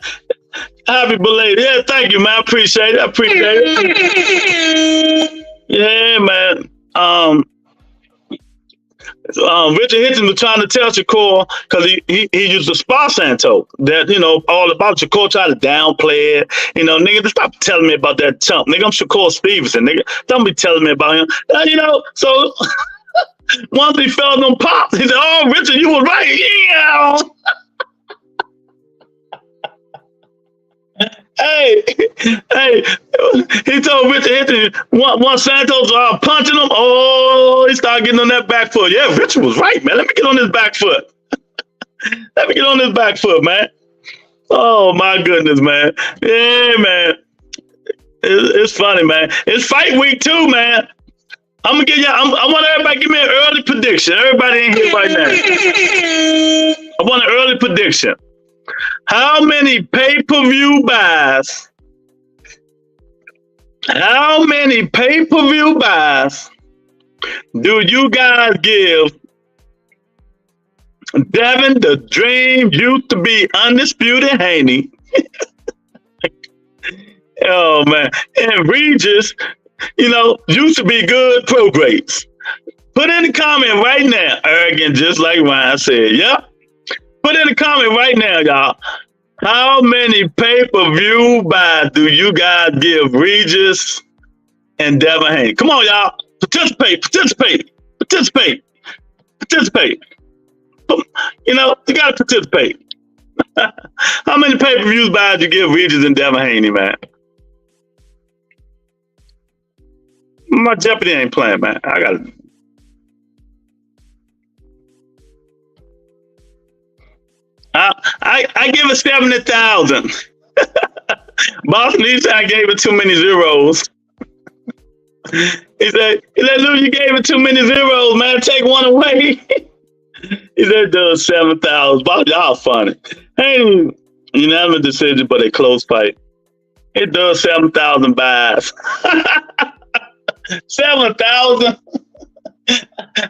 Happy belated. Yeah, thank you, man. I appreciate it. Yeah, man. Richard Hitchens was trying to tell Shakur, because he used to spar Santos, that, all about Shakur, tried to downplay it. Nigga, stop telling me about that chump. Nigga, I'm Shakur Stevenson, nigga. Don't be telling me about him. So once he felt them pops, he said, oh, Richard, you were right. Yeah. Hey, he told Richard Hitchens, once Santos punching him, he started getting on that back foot. Yeah, Richard was right, man. Let me get on this back foot. Man. Oh, my goodness, man. Yeah, man. It's funny, man. It's fight week too, man. I'm gonna get y'all. I want everybody to give me an early prediction. Everybody in here right now. I want an early prediction. How many pay-per-view buys? How many pay-per-view buys do you guys give Devin the Dream used to be undisputed Haney? Oh man, and Regis, used to be good pro grades. Put in the comment right now. Arrogant, just like Ryan said. Yep. Put in the comment right now, y'all. How many pay-per-view buys do you guys give Regis and Devin Haney? Come on, y'all. Participate. You got to participate. How many pay-per-view buys do you give Regis and Devin Haney, man? My Jeopardy ain't playing, man. I give it 70,000. Boss Lisa, I gave it too many zeros. He said, Lou, you gave it too many zeros, man. Take one away. He said, does 7,000. Boss, y'all funny. Hey, unanimous decision, but a close fight. It does 7,000 buys. 7,000.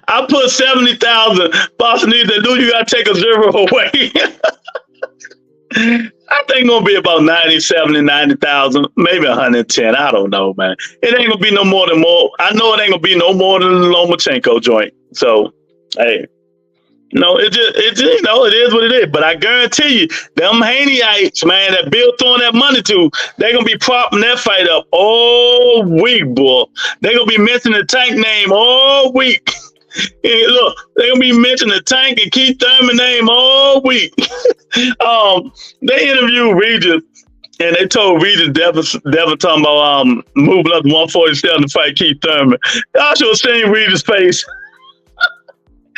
I put 70,000. Boss needs to do. You gotta take a zero away. I think gonna be about 90, 70, 90,000, maybe 110. I don't know, man. It ain't gonna be no more than more. I know it ain't gonna be no more than the Lomachenko joint. So, hey. No, it is what it is. But I guarantee you, them Haneyeites, man, that Bill throwing that money to, they're gonna be propping that fight up all week, boy. They're gonna be mentioning the Tank name all week. And look, they're gonna be mentioning the Tank and Keith Thurman name all week. They interviewed Regis, and they told Regis Devin talking about moving up to 147 to fight Keith Thurman. I should have seen Regis' face.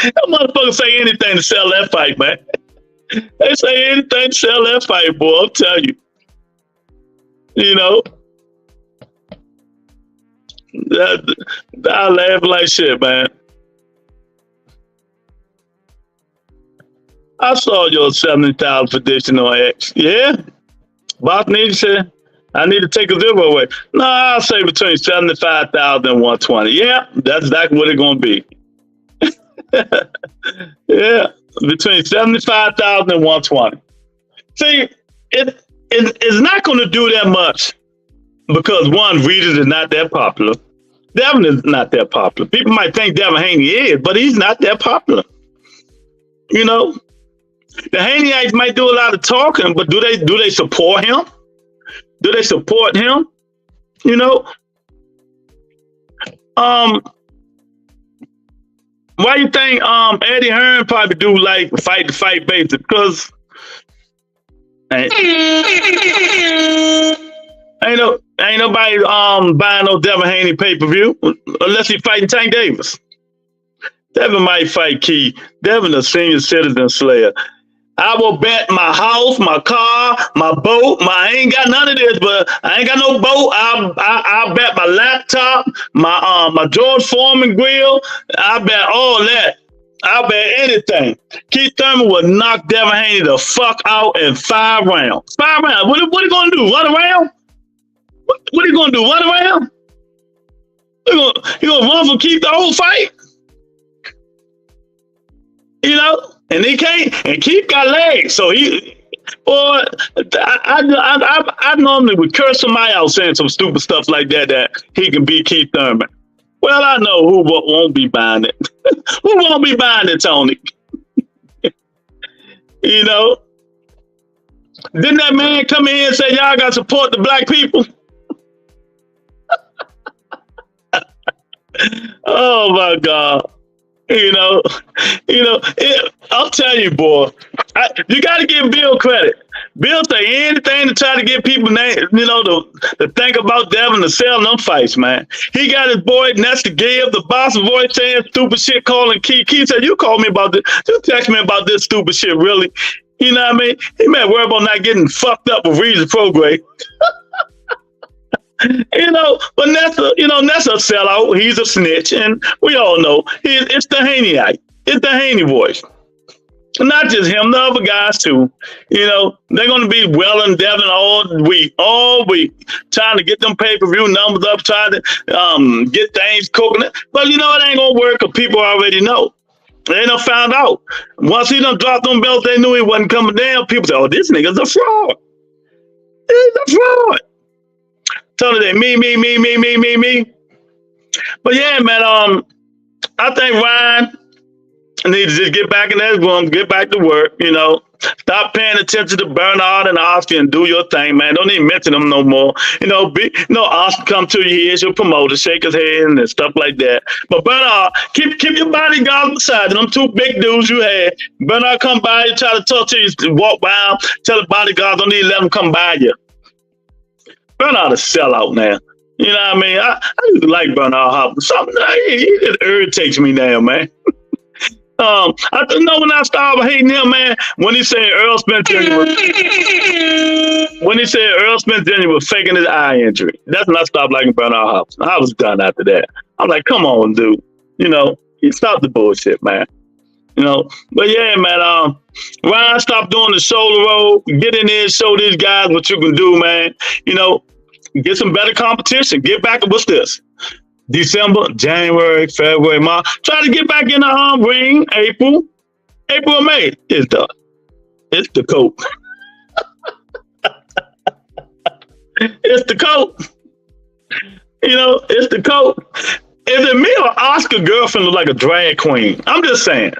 That motherfucker say anything to sell that fight, man. They say anything to sell that fight, boy. I'll tell you. You know, I laugh like shit, man. I saw your 70,000 prediction on X. Yeah, Boss needs to say, I need to take a zero away. No, I'll say between 75,000 and 120. Yeah, that's exactly what it's gonna be. Yeah, between 75,000 and 120. See, it's not going to do that much because one, Regis is not that popular. Devin is not that popular. People might think Devin Haney is, but he's not that popular. You know, the Haneyeites might do a lot of talking, but do they support him? Do they support him? You know, why you think Eddie Hearn probably do like fight to fight basis? Because ain't nobody buying no Devin Haney pay-per-view unless he fighting Tank Davis. Devin might fight Key. Devin a senior citizen slayer. I will bet my house, my car, my boat. I ain't got none of this, but I ain't got no boat. I'll bet my laptop, my George Foreman grill. I bet all that. I bet anything. Keith Thurman will knock Devin Haney the fuck out in 5 rounds. 5 rounds. What are you gonna do? Run around? What are you gonna do? Run around? You gonna run from Keith the whole fight? You know? And he can't, and Keith got legs, so I normally would curse somebody out saying some stupid stuff like that he can beat Keith Thurman. Well, I know who won't be buying it. Who won't be buying it, Tony? You know? Didn't that man come in here and say, y'all got to support the black people? Oh, my God. You know, I'll tell you, boy, you got to give Bill credit. Bill say anything to try to get people, to think about Devin to sell them fights, man. He got his boy Nestor Gibb, the boss voice, saying stupid shit, calling Key. Key said, you called me about this. You text me about this stupid shit, really. You know what I mean? He may worry about not getting fucked up with Regis Prograis. But Nestor a sellout. He's a snitch, and we all know it's the Haneyite. It's the Haney voice. Not just him, the other guys too. They're going to be welling Devin all week, trying to get them pay-per-view numbers up, trying to get things cooking. But it ain't going to work because people already know. They done found out. Once he done dropped them belts, they knew he wasn't coming down. People say, oh, this nigga's a fraud. He's a fraud. Tell they me. But yeah, man, I think Ryan needs to just get back in that room, get back to work, Stop paying attention to Bernard and Oscar and do your thing, man. Don't even mention them no more. Oscar come to you, here's your promoter, shake his hand and stuff like that. But Bernard, keep your bodyguard beside them 2 big dudes you had. Bernard come by you, try to talk to you, walk by him, tell the bodyguard don't need to let him come by you. Bernard a sellout, man. You know what I mean? I used to like Bernard Hopkins. Something he just irritates me now, man. I know when I started hating him, man, when he said Earl Smith Jr. was faking his eye injury. That's when I stopped liking Bernard Hopkins. I was done after that. I'm like, come on, dude. You know, stop the bullshit, man. You know, but yeah, man. Ryan, stop doing the solo role. Get in there and show these guys what you can do, man. You know, get some better competition. Get back. What's this? December, January, February, March. Try to get back in the ring. April, May. It's the coat. It's the coat. You know, it's the coat. Is it me or Oscar girlfriend look like a drag queen? I'm just saying.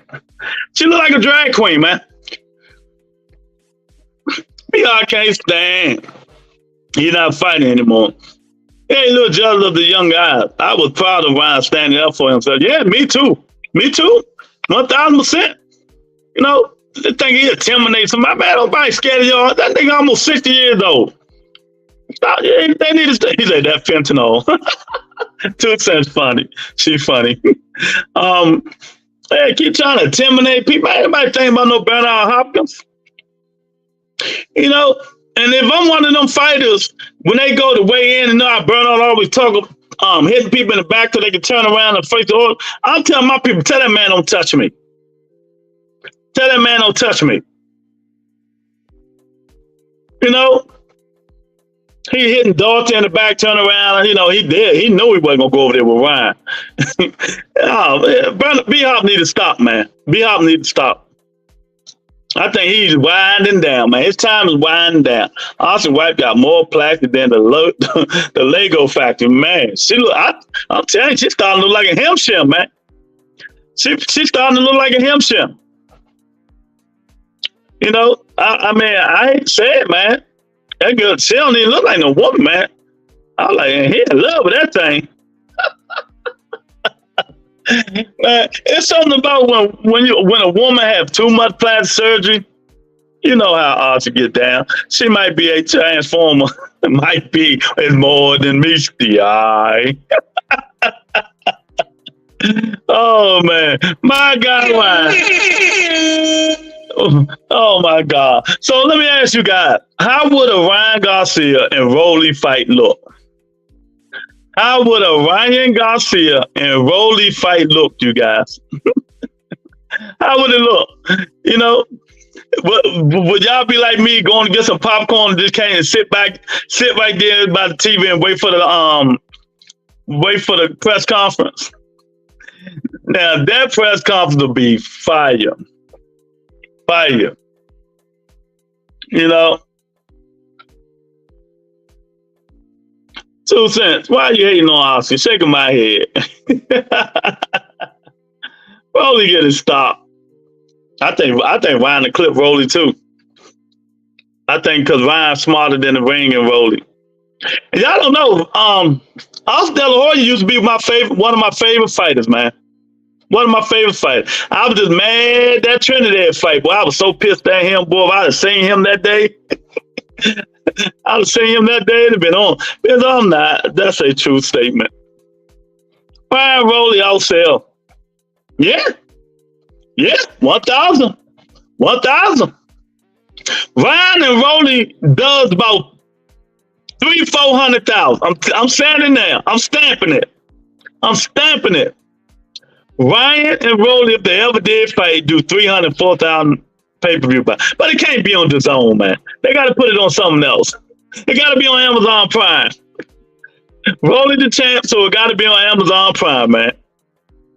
She look like a drag queen, man. I can't stand. He's not fighting anymore. He ain't a little jealous of the young guys. I was proud of Ryan standing up for himself. Yeah, me too. Me too. 1,000%. You know, they think he intimidates somebody. Man, nobody scared of y'all. That nigga almost 60 years old. Stop. They need to stay. He said that fentanyl. 2 cents funny. She funny. Hey, keep trying to intimidate people. Ain't nobody think about no Bernard Hopkins. You know, and if I'm one of them fighters, when they go to weigh in, and know how Bernard always talk, hitting people in the back so they can turn around and face the order, I'm telling my people, tell that man don't touch me. Tell that man don't touch me. You know, he hitting Dalton in the back, turn around. You know, he did. He knew he wasn't gonna go over there with Ryan. B-Hop need to stop, man. B-Hop need to stop. I think he's winding down, man. His time is winding down. Austin White got more plastic than the Lego factory, man. I'm telling you, she's starting to look like a Hampshire, man. She's starting to look like a Hampshire. You know, I mean, I ain't saying, man. That girl, she don't even look like no woman, man. I was like, he in love with that thing. Man, it's something about when a woman have too much plastic surgery. You know how Archie get down. She might be a transformer. Might be it's more than meets the eye. Oh man, my God, Ryan. Oh my God. So let me ask you guys, how would a Ryan Garcia and Rolly fight look? How would a Ryan Garcia and Rolly fight look, you guys? How would it look? You know, would y'all be like me, going to get some popcorn and just can't sit right there by the TV and wait for the press conference? Now that press conference will be fire. Fire. You know? 2 cents. Why are you hating on Oscar? Shaking my head. Rolly getting stopped. I think Ryan will clip Rolly too. I think because Ryan's smarter than the ring and Rolly. And y'all don't know, Oscar De La Hoya used to be one of my favorite fighters, man. One of my favorite fighters. I was just mad that Trinidad fight, boy. I was so pissed at him, boy. If I'd have seen him that day. I'd have seen him that day. It'd have been on. Because I'm not. That's a true statement. Ryan Rolly outsell. Yeah. Yeah. 1,000. 1,000. Ryan and Rolly does about 300,000-400,000. I'm saying it now. I'm stamping it. I'm stamping it. Ryan and Rolly, if they ever did fight, do 304,000 pay-per-view buy. But it can't be on the zone, man. They got to put it on something else. It got to be on Amazon Prime. Rolly the champ, so it got to be on Amazon Prime, man.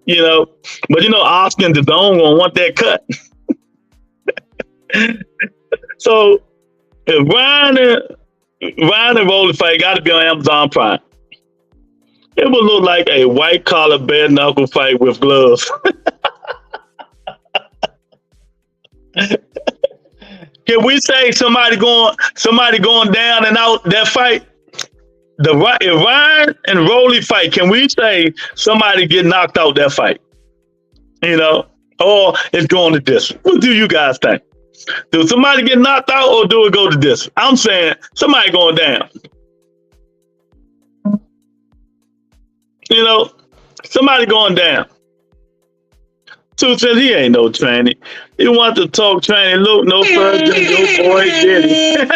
You know, but you know, Oscar and the zone gonna want that cut. So if Ryan and Rolly fight, got to be on Amazon Prime. It would look like a white collar bare knuckle fight with gloves. Can we say somebody going down and out that fight? If Ryan and Rolly fight, can we say somebody get knocked out that fight? You know, or it's going to this. What do you guys think? Do somebody get knocked out or do it go to this? I'm saying somebody going down. You know, somebody going down. 2 Cents, he ain't no tranny. He want to talk tranny. Look no further than your boy Diddy.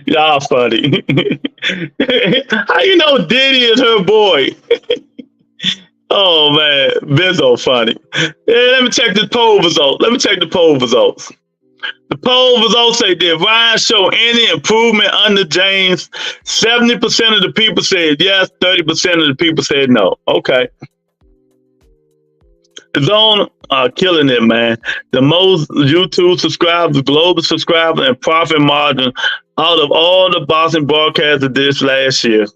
Y'all funny. How you know Diddy is her boy? Oh man, Bizzo funny. Yeah, let me check the poll results. The poll results say, did Ryan show any improvement under James? 70% of the people said yes, 30% of the people said no. Okay. Zone killing it, man. The most YouTube subscribers, global subscribers, and profit margin out of all the boxing broadcasts of this last year.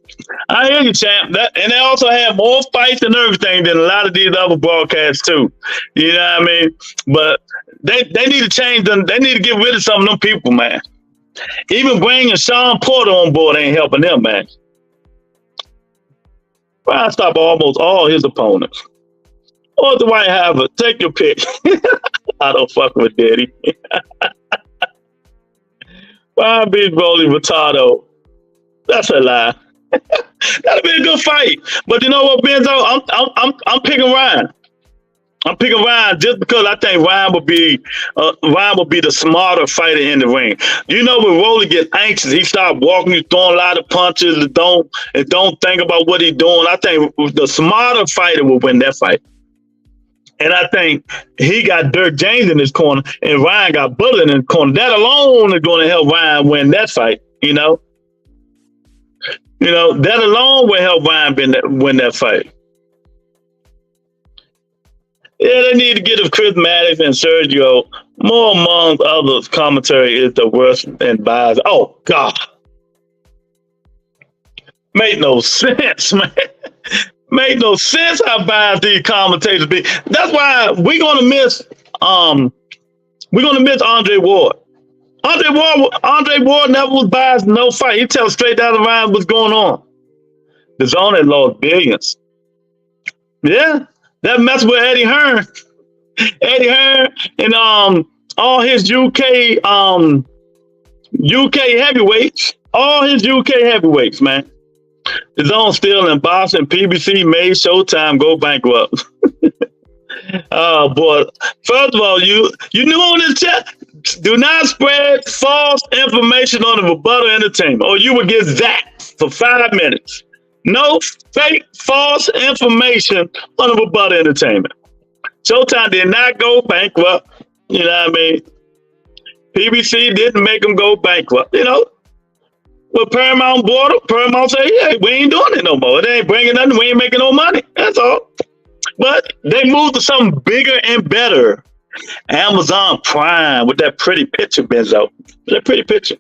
I hear you, champ. And they also had more fights and everything than a lot of these other broadcasts too. You know what I mean? But they need to change them. They need to get rid of some of them people, man. Even bringing Sean Porter on board ain't helping them, man. Ryan stopped almost all his opponents. Or the White House, take your pick. I don't fuck with Daddy. Ryan beat Rolly Retardo. That's a lie. That'll be a good fight. But you know what, Benzo? I'm picking Ryan. I'm picking Ryan just because I think Ryan will be the smarter fighter in the ring. You know, when Rolly gets anxious, he starts walking, you throwing a lot of punches, and don't think about what he's doing. I think the smarter fighter will win that fight. And I think he got Dirk James in his corner, and Ryan got Bullet in his corner. That alone is going to help Ryan win that fight. You know, that alone will help Ryan win that fight. Yeah, they need to get of Chris Maddox and Sergio. More among others, commentary is the worst and biased. Oh God, make no sense, man. Make no sense how biased these commentators be. That's why we're gonna miss Andre Ward. Andre Ward never was biased in no fight. He tells straight down the line what's going on. The Zone had lost billions. Yeah, that mess with Eddie Hearn. Eddie Hearn and all his UK heavyweights. All his UK heavyweights, man. The Zone still in boxing. PBC made Showtime go bankrupt. Oh boy! First of all, you knew on this chat. Do not spread false information on the rebuttal entertainment, or you will get zapped for 5 minutes. No fake false information on the rebuttal entertainment. Showtime did not go bankrupt. You know what I mean? PBC didn't make them go bankrupt. You know. Well, Paramount bought it. Paramount said, "Yeah, we ain't doing it no more. It ain't bringing nothing. We ain't making no money. That's all." But they moved to something bigger and better. Amazon Prime with that pretty picture, Benzo. That pretty picture.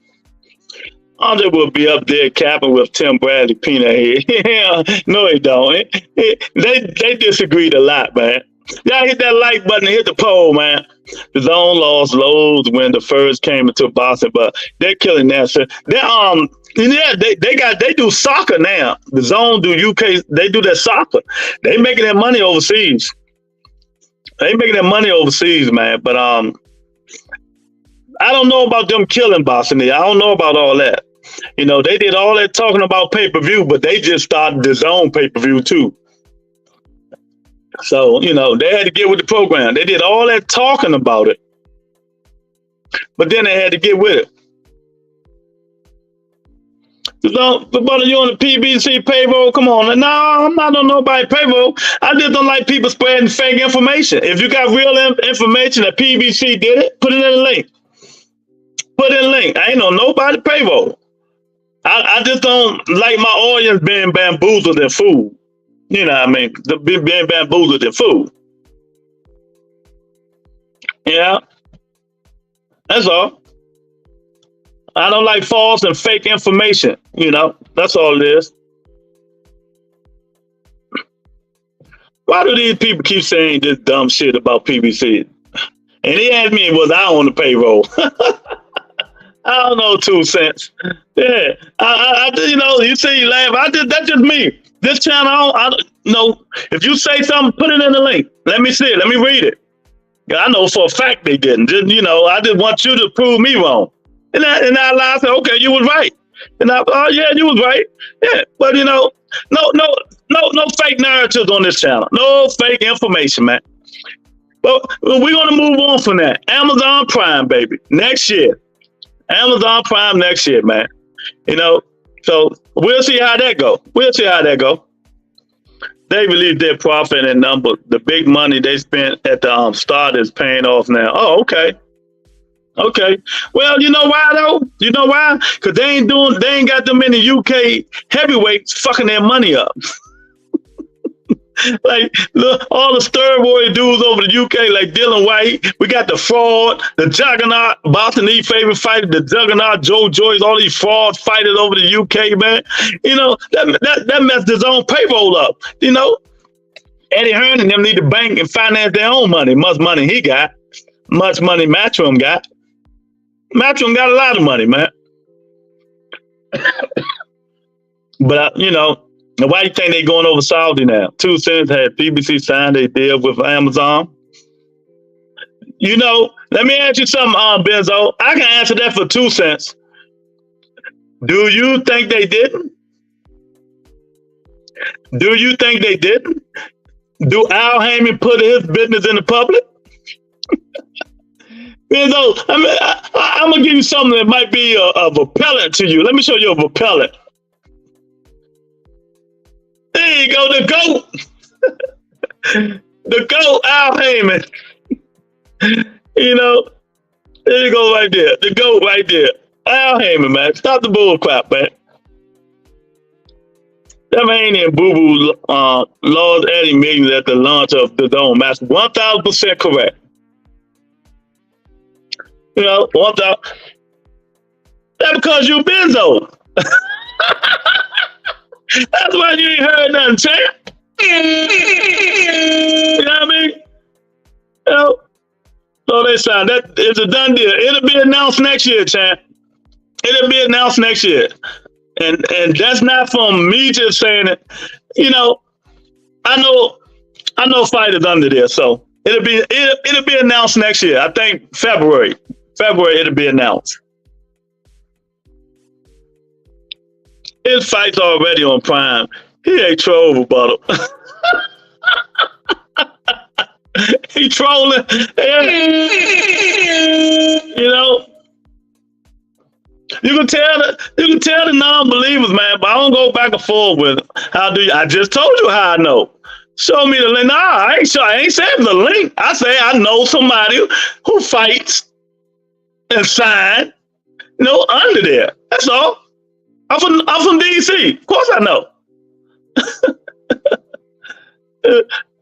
Andre will be up there capping with Tim Bradley peanut head. Yeah, no, they don't. They disagreed a lot, man. Y'all hit that like button and hit the poll, man. The Zone lost loads when the first came into boxing, but they're killing that shit. They do soccer now. The Zone do UK. They do that soccer. They making that money overseas. They making that money overseas, man. But I don't know about them killing boxing. I don't know about all that. You know, they did all that talking about pay-per-view, but they just started the Zone pay-per-view too. So, you know, they had to get with the program. They did all that talking about it, but then they had to get with it. So, but you on the PBC payroll? Come on. No, I'm not on nobody payroll. I just don't like people spreading fake information. If you got real information that PBC did it, put it in a link. Put in a link. I ain't on nobody payroll. I just don't like my audience being bamboozled and fooled. You know what I mean? Being bamboozled and fooled. Yeah. That's all. I don't like false and fake information. You know, that's all it is. Why do these people keep saying this dumb shit about PBC? And he asked me, was I on the payroll? I don't know, 2 cents. Yeah, I you know, you see, you laugh. That's just me. This channel, I know. If you say something, put it in the link. Let me see it. Let me read it. I know for a fact they didn't. Just, you know, I just want you to prove me wrong. And I lied. I said, okay, you was right. And oh yeah, you was right. Yeah, but you know, no fake narratives on this channel. No fake information, man. But we're gonna move on from that. Amazon Prime, baby, next year. Amazon Prime next year, man. You know, so we'll see how that go. We'll see how that go. They believe their profit and number, the big money they spent at the start is paying off now. Oh, okay. Okay. Well, you know why though? You know why? Because they ain't got them many UK heavyweights fucking their money up. Like, look, all the steroid dudes over the UK, like Dylan White, we got the fraud, the juggernaut, Boston E favorite fighter, the juggernaut, Joe Joyce, all these fraud fighters over the UK, man. You know, that messed his own payroll up. You know, Eddie Hearn and them need to bank and finance their own money. Much money he got, much money Matchroom got. Matchroom got a lot of money, man. But, you know, why do you think they going over Saudi now? 2 Cents had BBC signed a deal with Amazon. You know, let me ask you something, Benzo. I can answer that for 2 cents. Do you think they didn't? Do you think they didn't? Do Al Heyman put his business in the public? Benzo, I'm going to give you something that might be a repellent to you. Let me show you a repellent. There you go, the GOAT. The GOAT, Al Heyman. You know, there you go right there. The GOAT right there. Al Heyman, man. Stop the bull crap, man. That man ain't boo-boo lost Eddie millions at the launch of the Dome. That's 1,000% correct. You know, 1,000. That's because you Benzo. That's why you ain't heard nothing, champ. You know what I mean? You know? So they signed. That is a done deal. It'll be announced next year, champ. It'll be announced next year. And that's not from me just saying it. You know, I know fighters under there, so it'll be announced next year. I think February it'll be announced. His fight's already on Prime. He ain't troll rebuttal. He trolling. You know, you can tell the non-believers, man. But I don't go back and forth with it. How do you? I just told you how I know. Show me the link. Nah, I ain't saying the link. I say I know somebody who fights and sign, you know, under there. That's all. I'm from DC. Of course I know.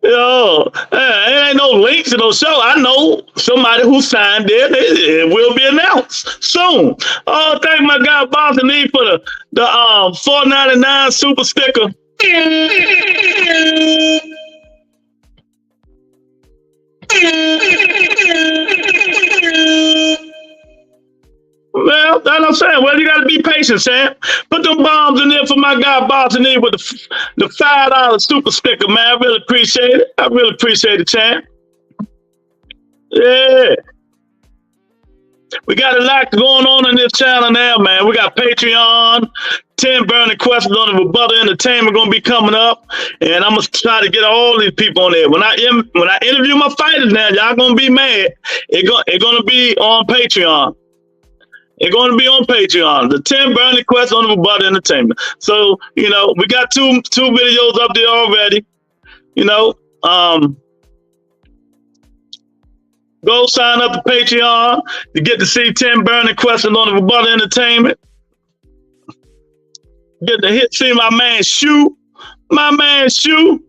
Yo, there ain't no links to no show. I know somebody who signed there. It will be announced soon. Oh, thank my guy Boston E for the $4.99 super sticker. Well, that's what I'm saying. Well, you got to be patient, Sam. Put them bombs in there for my guy Boston E with the $5 super sticker, man. I really appreciate it. I really appreciate it, champ. Yeah. We got a lot going on in this channel now, man. We got Patreon, 10 burning questions on the Rebuttal Entertainment going to be coming up, and I'm going to try to get all these people on there. When I interview my fighters now, y'all going to be mad. It's going to be on Patreon. It's going to be on Patreon. The 10 burning questions on the Rebuttal Entertainment. So, you know, we got two videos up there already. You know, go sign up to Patreon to get to see 10 burning questions on the Rebuttal Entertainment. Get to see my man Shoe. My man Shoe.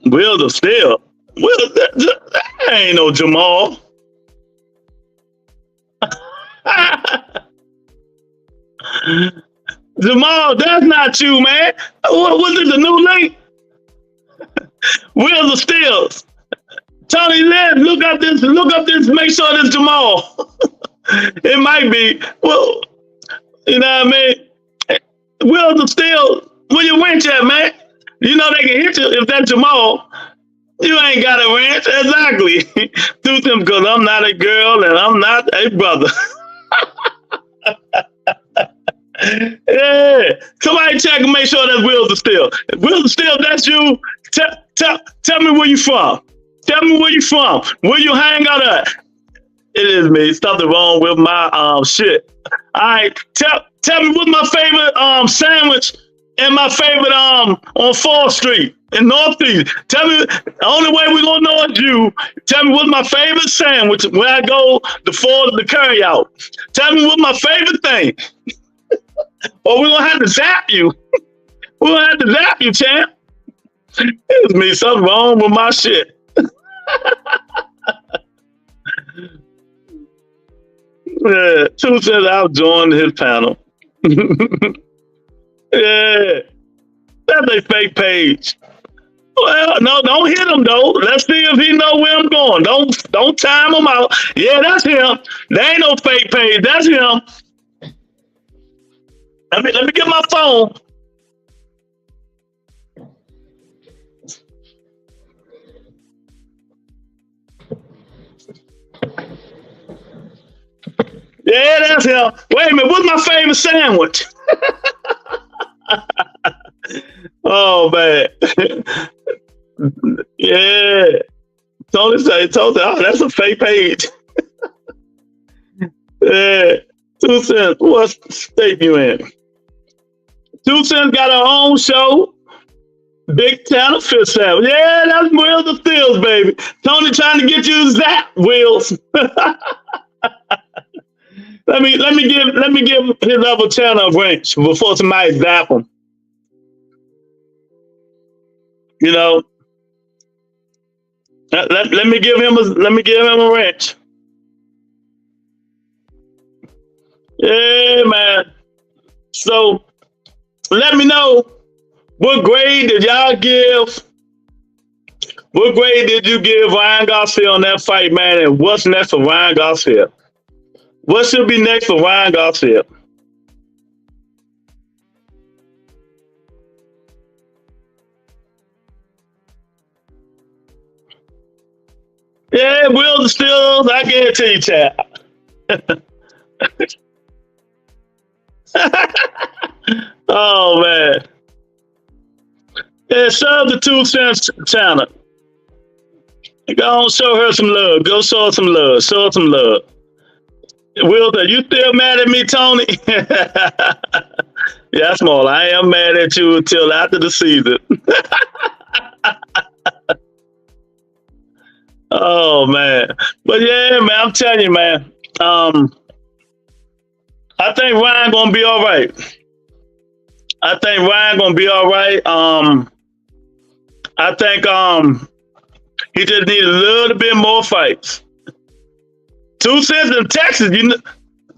Will the still. Well, that ain't no Jamal. Jamal, that's not you, man. What is the new link? Wheels of Steels. Tony Lynn, look up this, make sure this Jamal. It might be. Well, you know what I mean? Wheels of Steel, where you went at, man? You know they can hit you if that's Jamal. You ain't got a ranch. Exactly. Do them because I'm not a girl and I'm not a brother. Yeah. Somebody check and make sure that's Wheels of Steel. If Wheels of Steel, that's you. Tell me where you from. Tell me where you from. Where you hang out at. It is me. Something wrong with my shit. All right. Tell me what's my favorite sandwich and my favorite on 4th Street in Northeast. Tell me the only way we're gonna know is you. Tell me what's my favorite sandwich when I go to Ford to carry out. Tell me what's my favorite thing. Or we're gonna have to zap you. We're gonna have to zap you, champ. It's me. Something wrong with my shit. Yeah, 2 Cents, I'll join his panel. Yeah, that's a fake page. Well, no, don't hit him though. Let's see if he know where I'm going. Don't time him out. Yeah, that's him. There ain't no fake page. That's him. Let me get my phone. Yeah, that's him. Wait a minute, what's my favorite sandwich? Oh man. Yeah. Tony, oh, that's a fake page. Yeah. 2 Cents, what state you in? 2 Cents got her own show. Big Town Fish Sandwich. Yeah, that's Wheels of Steels, baby. Tony trying to get you to zap Wheels. Let me give his other channel a wrench before somebody zap him. You know, let me give him a wrench. Yeah, man. So let me know, what grade did y'all give? What grade did you give Ryan Garcia on that fight, man? And what's next for Ryan Garcia? What should be next for Ryan Garcia? Yeah, Wheels of Steel, I guarantee you, chat. Oh man. Yeah, sub the 2 Cents channel. Go on, show her some love. Go show her some love. Show her some love. Will, you still mad at me, Tony? Yeah, small. I am mad at you until after the season. Oh man. But yeah, man, I'm telling you, man. I think Ryan gonna be all right. I think Ryan gonna be all right. I think he just need a little bit more fights. 2 Cents in Texas,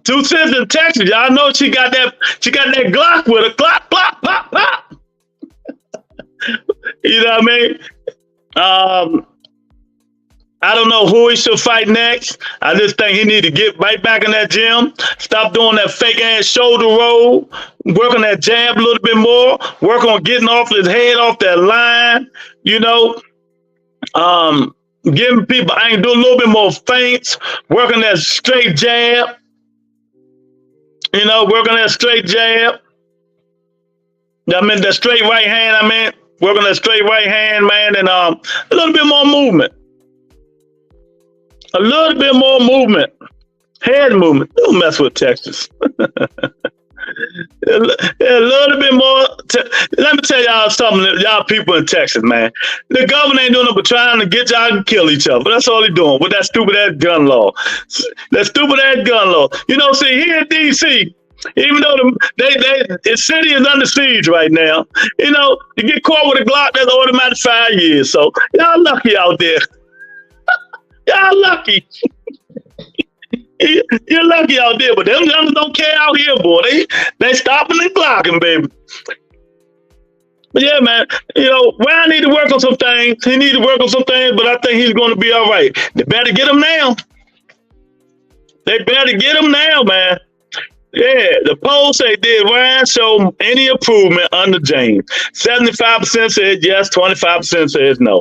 2 Cents in Texas. Y'all know she got that Glock with her. Glock, plop, plop, plop. You know what I mean? I don't know who he should fight next. I just think he need to get right back in that gym. Stop doing that fake ass shoulder roll. Work on that jab a little bit more. Work on getting off his head off that line. You know, giving people, I ain't do a little bit more feints. Work on that straight jab. You know, work on that straight jab. I mean, that straight right hand. Work on that straight right hand, man, and a little bit more movement. A little bit more movement, head movement. Don't mess with Texas. A little bit more. Let me tell y'all something, y'all people in Texas, man. The government ain't doing nothing but trying to get y'all to kill each other. That's all they doing with that stupid ass gun law. That stupid ass gun law. You know, see, here in DC, even though the city is under siege right now, you know, to get caught with a Glock, that's automatic 5 years. So y'all lucky out there. Y'all lucky. You're lucky out there, but them youngsters don't care out here, boy. They stopping and blocking, baby. But yeah, man, you know, Ryan need to work on some things. He need to work on some things, but I think he's going to be all right. They better get him now. They better get him now, man. Yeah, the poll say, did Ryan show any improvement under James? 75% said yes, 25% says no.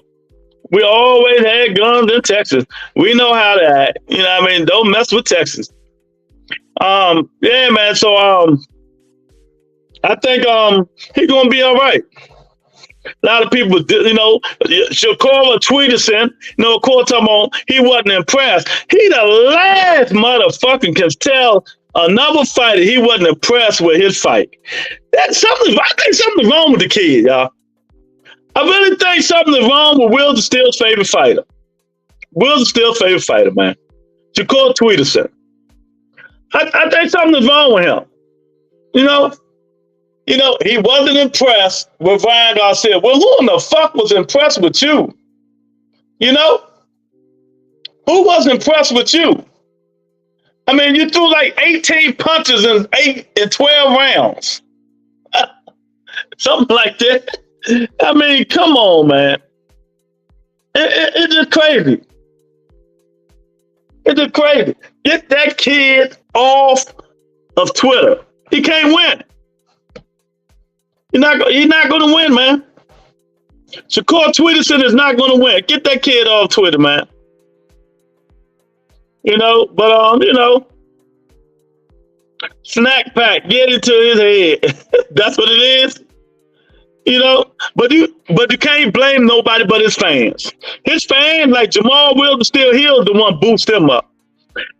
We always had guns in Texas. We know how to act. You know what I mean? Don't mess with Texas. Yeah, man. So I think he's gonna be all right. A lot of people, you know, Shakur Tweederson, you know, of course, talking about he wasn't impressed. He the last motherfucker can tell another fighter he wasn't impressed with his fight. I think something's wrong with the kid, y'all. I really think something is wrong with Will Steele's favorite fighter. Will's Steele's favorite fighter, man. Shakur Tweederson. I think something is wrong with him. You know, he wasn't impressed with Ryan Garcia. Well, who in the fuck was impressed with you? You know? Who was impressed with you? I mean, you threw like 18 punches in 12 rounds. Something like that. I mean, come on, man. It's just crazy. It's just crazy. Get that kid off of Twitter. He can't win. He's not going to win, man. Shakur Tweederson is not going to win. Get that kid off Twitter, man. You know, but snack pack, get into his head. That's what it is. You know, but you can't blame nobody but his fans. His fans, like Jamal Wilson, still he's the one boost him up.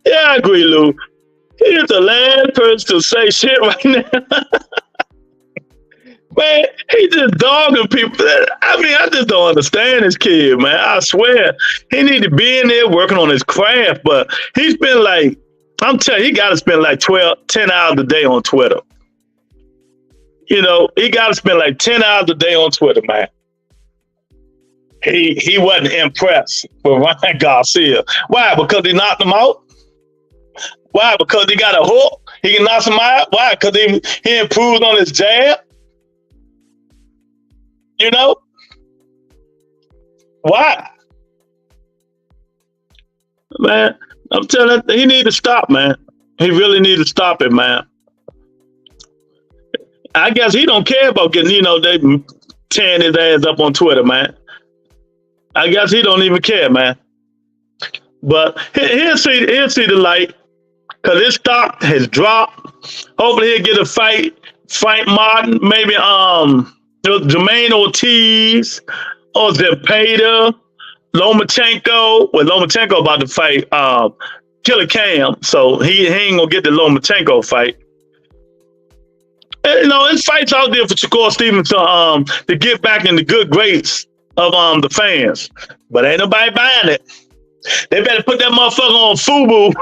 Yeah, I agree, Lou. He's the last person to say shit right now. Man, he just dogging people. I mean, I just don't understand this kid, man. I swear. He need to be in there working on his craft, but he's been like, I'm telling you, he got to spend like 10 hours a day on Twitter. You know, he got to spend like 10 hours a day on Twitter, man. He wasn't impressed with Ryan Garcia. Why? Because he knocked him out? Why? Because he got a hook? He can knock him out? Why? Because he improved on his jab? You know? Why? Man, I'm telling you, he need to stop, man. He really need to stop it, man. I guess he don't care about getting, they tearing his ass up on Twitter, man. I guess he don't even care, man. But he'll see the light, because his stock has dropped. Hopefully he'll get a fight, Frank Martin, maybe Jermaine Ortiz, or Zepeda, Lomachenko. Well, Lomachenko about to fight Killer Cam, so he ain't gonna get the Lomachenko fight. And, there's fights out there for Shakur Stevenson to get back in the good grace of the fans, but ain't nobody buying it. They better put that motherfucker on FUBU.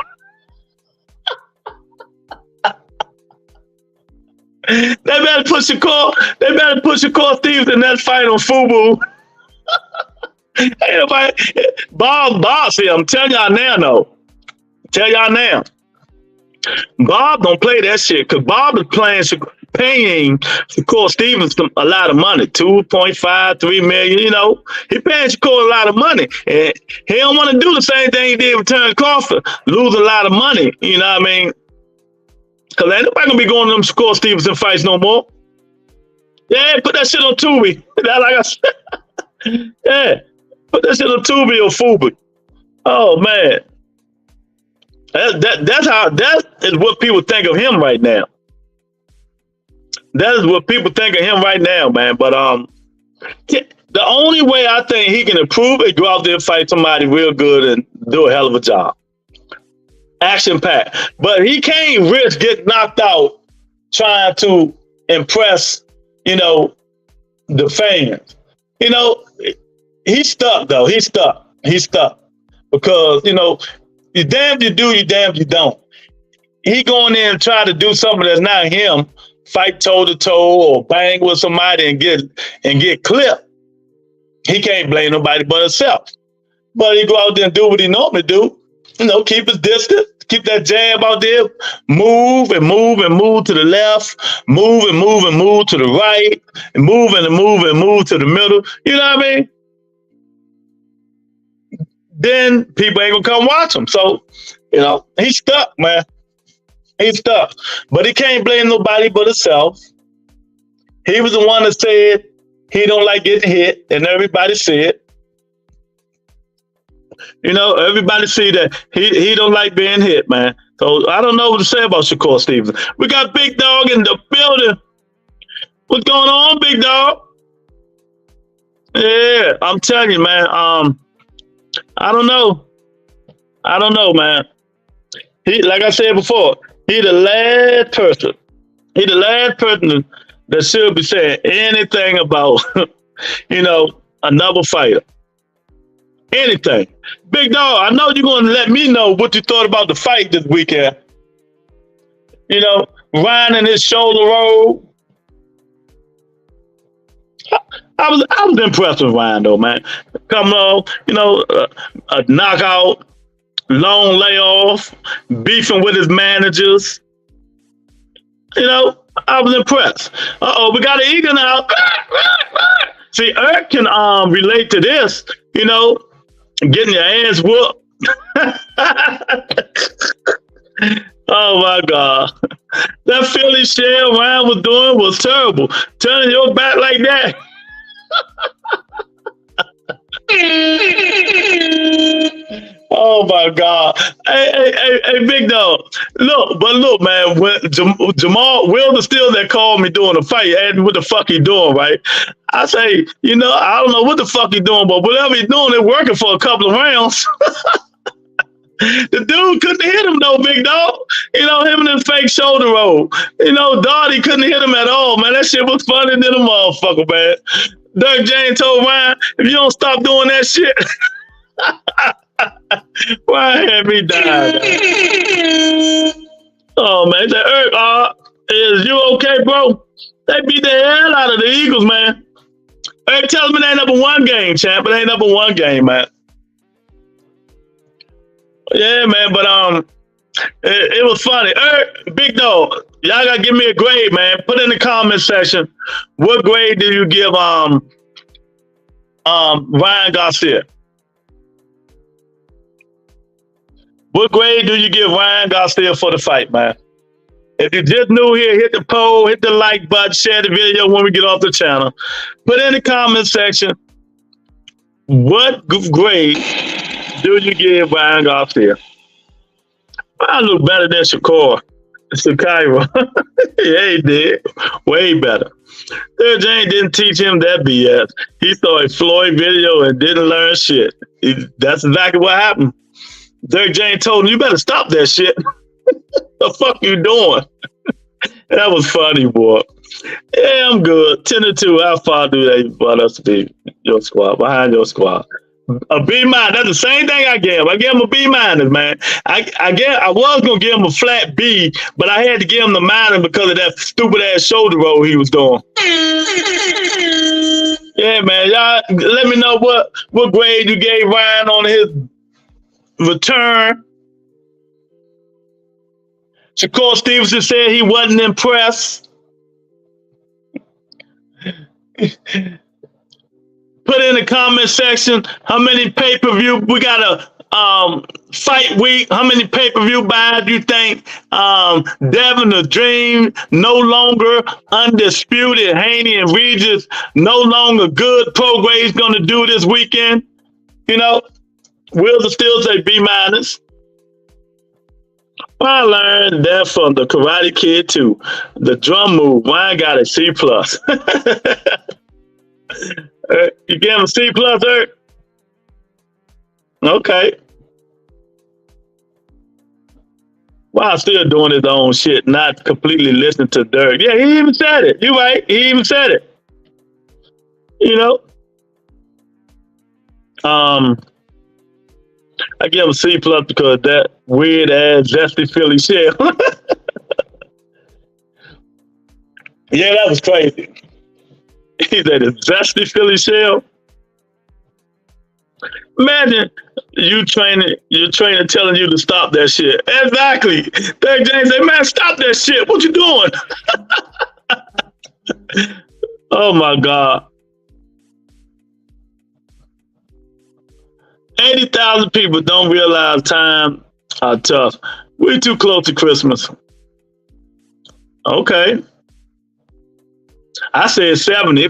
They better put Shakur Stevenson in that fight on FUBU. Ain't nobody. Bob here. I'm telling y'all now, though. Tell y'all now. Bob don't play that shit, because Bob is paying Shakur Stevenson a lot of money, 2.5, 3 million. He paying Shakur a lot of money, and he don't want to do the same thing he did with Terrence Crawford, lose a lot of money. You know what I mean? Because ain't nobody gonna be going to them Shakur Stevenson fights no more. Yeah, put that shit on Tubi. Like I said. Yeah, put that shit on Tubi or FUBU. Oh man. That is what people think of him right now. That is what people think of him right now, man. But the only way I think he can improve is go out there and fight somebody real good and do a hell of a job. Action packed. But he can't risk getting knocked out trying to impress, the fans. He's stuck though. He's stuck. Because, you damned you do, you damned you don't. He going in and try to do something that's not him, fight toe to toe or bang with somebody and get clipped. He can't blame nobody but himself. But he go out there and do what he normally do. Keep his distance, keep that jab out there, move and move and move to the left, move and move and move to the right, and move and move and move to the middle. You know what I mean? Then people ain't gonna come watch him. So, he's stuck, man. He's stuck. But he can't blame nobody but himself. He was the one that said he don't like getting hit, and everybody said. You know, everybody see that he don't like being hit, man. So I don't know what to say about Shakur Stevens. We got Big Dog in the building. What's going on, Big Dog? Yeah, I'm telling you, man. I don't know. I don't know, man. He, like I said before, he the last person. He the last person that should be saying anything about, you know, another fighter. Anything. Big Dog, I know you're going to let me know what you thought about the fight this weekend. You know, Ryan and his shoulder roll. I was impressed with Ryan, though, man. Coming on, you know, a knockout, long layoff, beefing with his managers. You know, I was impressed. Uh-oh, we got an eagle now. See, Eric can relate to this, you know, getting your ass whooped. Oh my God. That Philly shell Ryan was doing was terrible. Turning your back like that. Oh my God. Hey, Big Dog. Look, man, when Jamal Wilder still that called me during the fight, asked me what the fuck he doing, right? I say, you know, I don't know what the fuck he doing, but whatever he's doing, it's working for a couple of rounds. The dude couldn't hit him though, Big Dog. You know, him and his fake shoulder roll. You know, Dottie couldn't hit him at all, man. That shit was funny than a motherfucker, man. Dirk James told Ryan, if you don't stop doing that shit, Ryan had me dying. Oh, man. He said, Eric, is you okay, bro? They beat the hell out of the Eagles, man. Eric tells me they ain't number one game, champ, but they ain't number one game, man. Yeah, man, but it was funny. Big Dog, y'all gotta give me a grade, man. Put in the comment section what grade do you give Ryan Garcia? What grade do you give Ryan Garcia for the fight, man? If you're just new here, hit the poll, hit the like button, share the video when we get off the channel. Put in the comment section what grade do you give Ryan Garcia? I look better than Shakur. Shakira. Yeah, he did. Way better. Derek James didn't teach him that BS. He saw a Floyd video and didn't learn shit. That's exactly what happened. Derek James told him, you better stop that shit. The fuck you doing? That was funny, boy. Yeah, I'm good. 10-2. How far do they want us to be? Your squad, behind your squad. A B-. That's the same thing I gave him. I gave him a B-, man. I was gonna give him a flat B, but I had to give him the minus because of that stupid ass shoulder roll he was doing. Yeah, man. Y'all let me know what grade you gave Ryan on his return. Shakur Stevenson said he wasn't impressed. Put in the comment section how many pay-per-view we got a fight week. How many pay-per-view buys do you think Devin the Dream no longer undisputed Haney and Regis no longer good programs gonna do this weekend? You know, Wilder still say B-. I learned that from the Karate Kid too. The drum move, Ryan got a C+. You gave him a C+, Eric? Okay. Wow, still doing his own shit, not completely listening to Dirk. Yeah, he even said it. You're right. He even said it. You know? I give him a C+ because that weird ass zesty Philly shit. Yeah, that was crazy. He said a zesty Philly shell. Imagine your trainer telling you to stop that shit. Exactly. Derek James said, man, stop that shit. What you doing? Oh my God. 80,000 people don't realize time are tough. We're too close to Christmas. Okay. I said 70.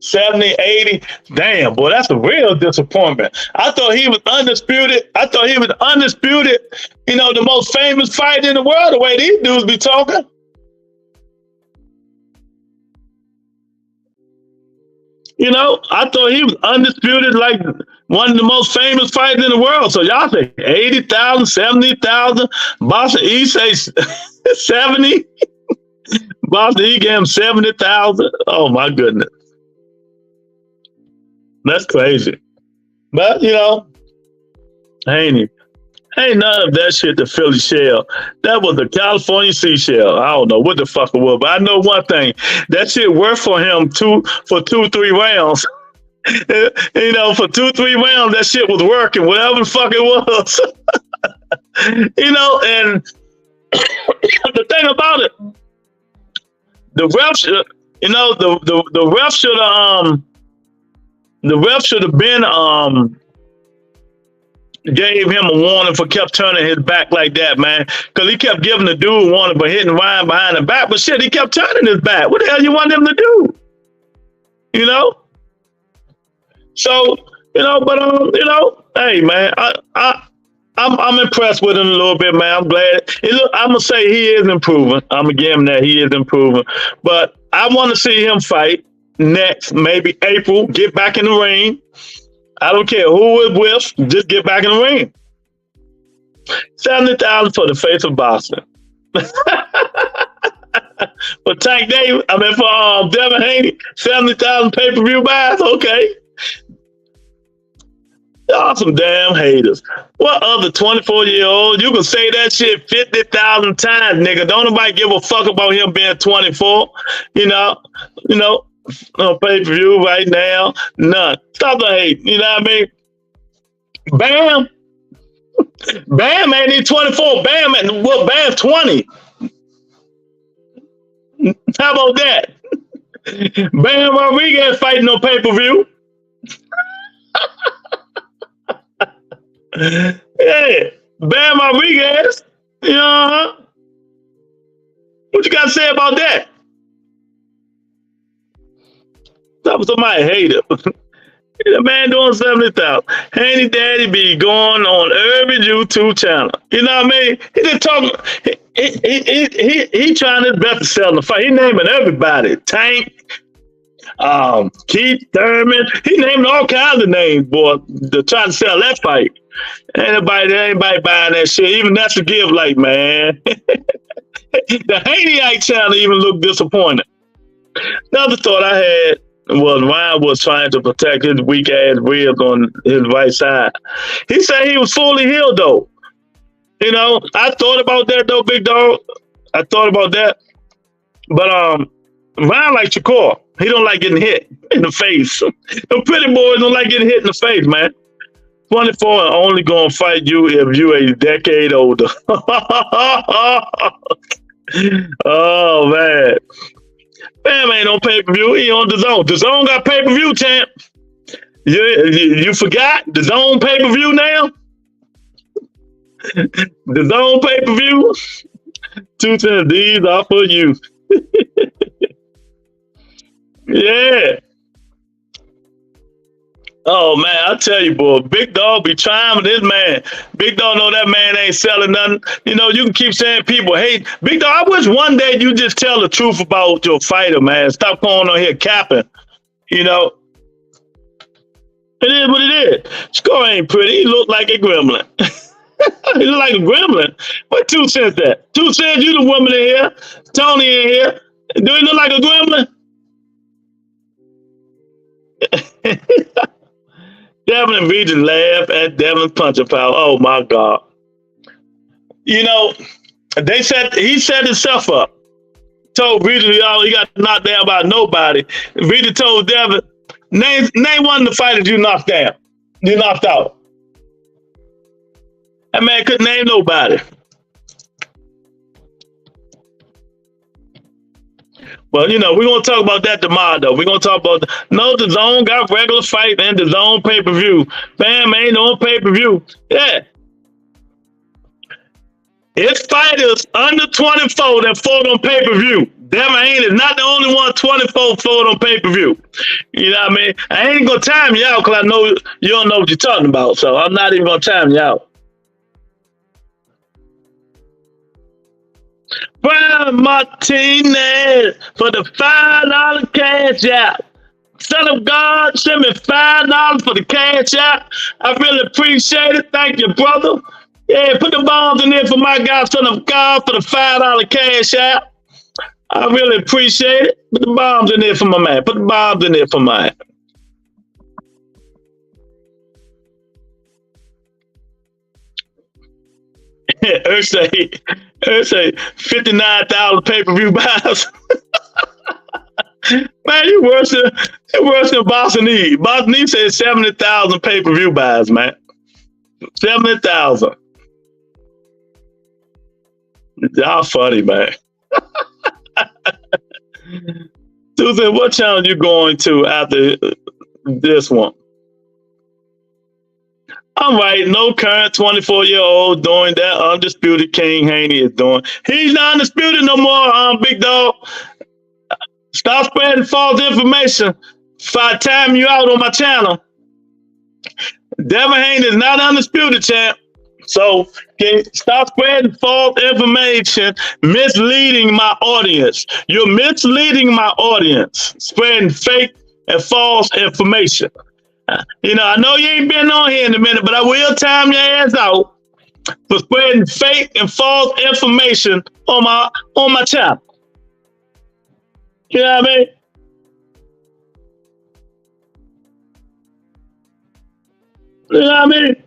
70, 80. Damn, boy, that's a real disappointment. I thought he was undisputed. You know, the most famous fighter in the world, the way these dudes be talking. You know, I thought he was undisputed, like one of the most famous fighters in the world. So y'all say 80,000, 70,000. Boston E say 70. Boston E gave him 70,000. Oh my goodness. That's crazy. But, you know, ain't none of that shit the Philly shell. That was the California seashell. I don't know what the fuck it was, but I know one thing. That shit worked for him for 2-3 rounds. You know, for 2-3 rounds, that shit was working, whatever the fuck it was. You know, and the thing about it, the ref should, you know, the ref should have been gave him a warning for kept turning his back like that, man. Because he kept giving the dude a warning for hitting Ryan behind the back, but shit, he kept turning his back. What the hell you want him to do? You know? So, you know, but you know, hey man, I'm impressed with him a little bit, man. I'm glad. I'm gonna say he is improving. I'm gonna give him that he is improving. But I want to see him fight next, maybe April. Get back in the ring. I don't care who it's with, just get back in the ring. 70,000 for the face of Boston. For Tank Davis, for Devin Haney, 70,000 pay-per-view buys. Okay. Y'all some damn haters. What other 24-year-old? You can say that shit 50,000 times, nigga. Don't nobody give a fuck about him being 24. You know. No pay-per-view right now. None. Stop the hate. You know what I mean? Bam. Bam ain't even 24. Bam, Bam's 20. How about that? Bam Rodriguez fighting no pay-per-view. Yeah. Bam Rodriguez. You know, what you got to say about that? Somebody hate it. The man doing 70,000. Haney Daddy be going on every YouTube channel. You know what I mean? He just talking. He trying his best to sell the fight. He naming everybody. Tank, Keith Thurman. He naming all kinds of names, boy, to try to sell that fight. Anybody buying that shit. Even that's a give, like, man. The Haneyite channel even looked disappointed. Another thought I had was Ryan was trying to protect his weak ass ribs on his right side. He said he was fully healed though. You know, I thought about that though, big dog. I thought about that. But Ryan like Shakur. He don't like getting hit in the face. The pretty boys don't like getting hit in the face, man. 24 and only gonna fight you if you a decade older. Oh man. Bam ain't on pay-per-view. He on DAZN. DAZN got pay-per-view, champ. You forgot? DAZN pay-per-view now? DAZN pay-per-view? 2 cents. These are for you. Yeah. Oh, man, I tell you, boy, Big Dog be trying with this man. Big Dog know that man ain't selling nothing. You know, you can keep saying people hate. Big Dog, I wish one day you just tell the truth about your fighter, man. Stop going on here capping, you know. It is what it is. Score ain't pretty. He look like a gremlin. He look like a gremlin. What 2 cents that? 2 cents, you the woman in here. Tony in here. Do he look like a gremlin? Devin and Regis laugh at Devin's punching power. Oh my God. You know, he set himself up. Told Regis he got knocked down by nobody. Regis told Devin, name one of the fighters you knocked down. You knocked out. That man couldn't name nobody. Well, you know, we're going to talk about that tomorrow, though. We're going to talk about, the DAZN got regular fight and DAZN pay-per-view. Bam ain't on pay-per-view. Yeah. It's fighters under 24 that fought on pay-per-view. Devin Haney is not the only one 24 forward on pay-per-view. You know what I mean? I ain't gonna time you out because I know you don't know what you're talking about. So I'm not even gonna time you out. Brian Martinez for the $5 cash out. Son of God, send me $5 for the cash out. I really appreciate it. Thank you, brother. Yeah, put the bombs in there for my guy, son of God, for the $5 cash out. I really appreciate it. Put the bombs in there for my man. Put the bombs in there for my man. Say 59,000 pay-per-view buys. Man, you worse than Boston E. Boston E said 70,000 pay-per-view buys, man. 70,000. Y'all funny, man. Susan, what channel you going to after this one? All right, no current 24-year-old doing that Undisputed King Haney is doing. He's not undisputed no more, big dog. Stop spreading false information. If I time you out on my channel, Devin Haney is not undisputed, champ. So stop spreading false information, misleading my audience. You're misleading my audience, spreading fake and false information. You know, I know you ain't been on here in a minute, but I will time your ass out for spreading fake and false information on my channel. You know what I mean? You know what I mean?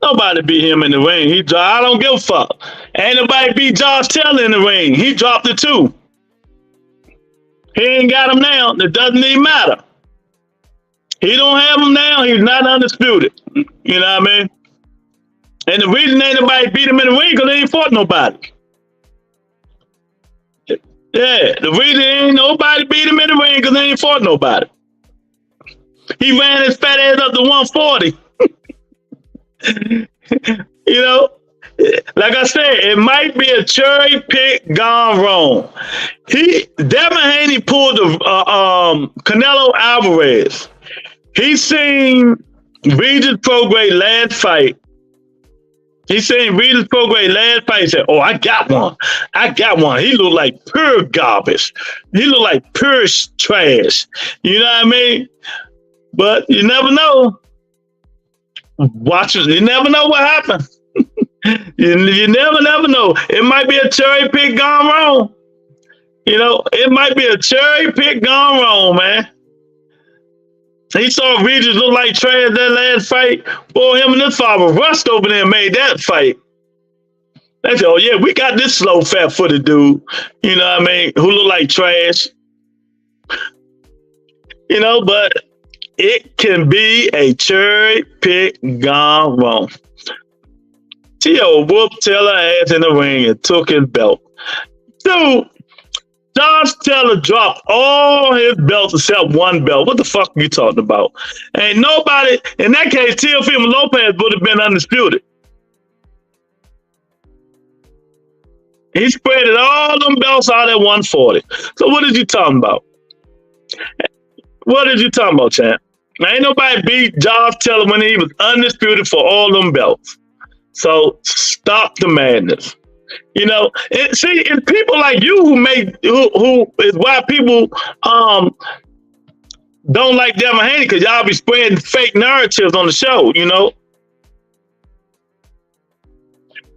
Nobody beat him in the ring. I don't give a fuck. Ain't nobody beat Josh Taylor in the ring. He dropped it too. He ain't got him now. It doesn't even matter. He don't have him now. He's not undisputed. You know what I mean? And the reason ain't nobody beat him in the ring because they ain't fought nobody. Yeah, the reason ain't nobody beat him in the ring because they ain't fought nobody. He ran his fat ass up to 140. You know, like I said, it might be a cherry pick gone wrong. Devin Haney pulled the Canelo Alvarez. He seen Regis Prograis last fight. He seen Regis Prograis last fight. He said, "Oh, I got one. I got one. He looked like pure garbage. He looked like pure trash." You know what I mean? But you never know. Watchers, you never know what happened. you never know. It might be a cherry pick gone wrong. You know, it might be a cherry pick gone wrong, man. He saw Regis look like trash that last fight. Boy, him and his father rushed over there and made that fight. They said, "Oh yeah, we got this slow, fat-footed dude. You know what I mean? Who look like trash." You know, but it can be a cherry pick gone wrong. T.O. whooped Taylor ass in the ring and took his belt. Dude, Josh Taylor dropped all his belts except one belt. What the fuck are you talking about? Ain't nobody, in that case, Teofimo Lopez would have been undisputed. He spreaded all them belts out at 140. So what is you talking about? What is you talking about, champ? Ain't nobody beat Josh Taylor when he was undisputed for all them belts. So stop the madness. You know, it's people like you who is why people don't like Devin Haney, because y'all be spreading fake narratives on the show, you know.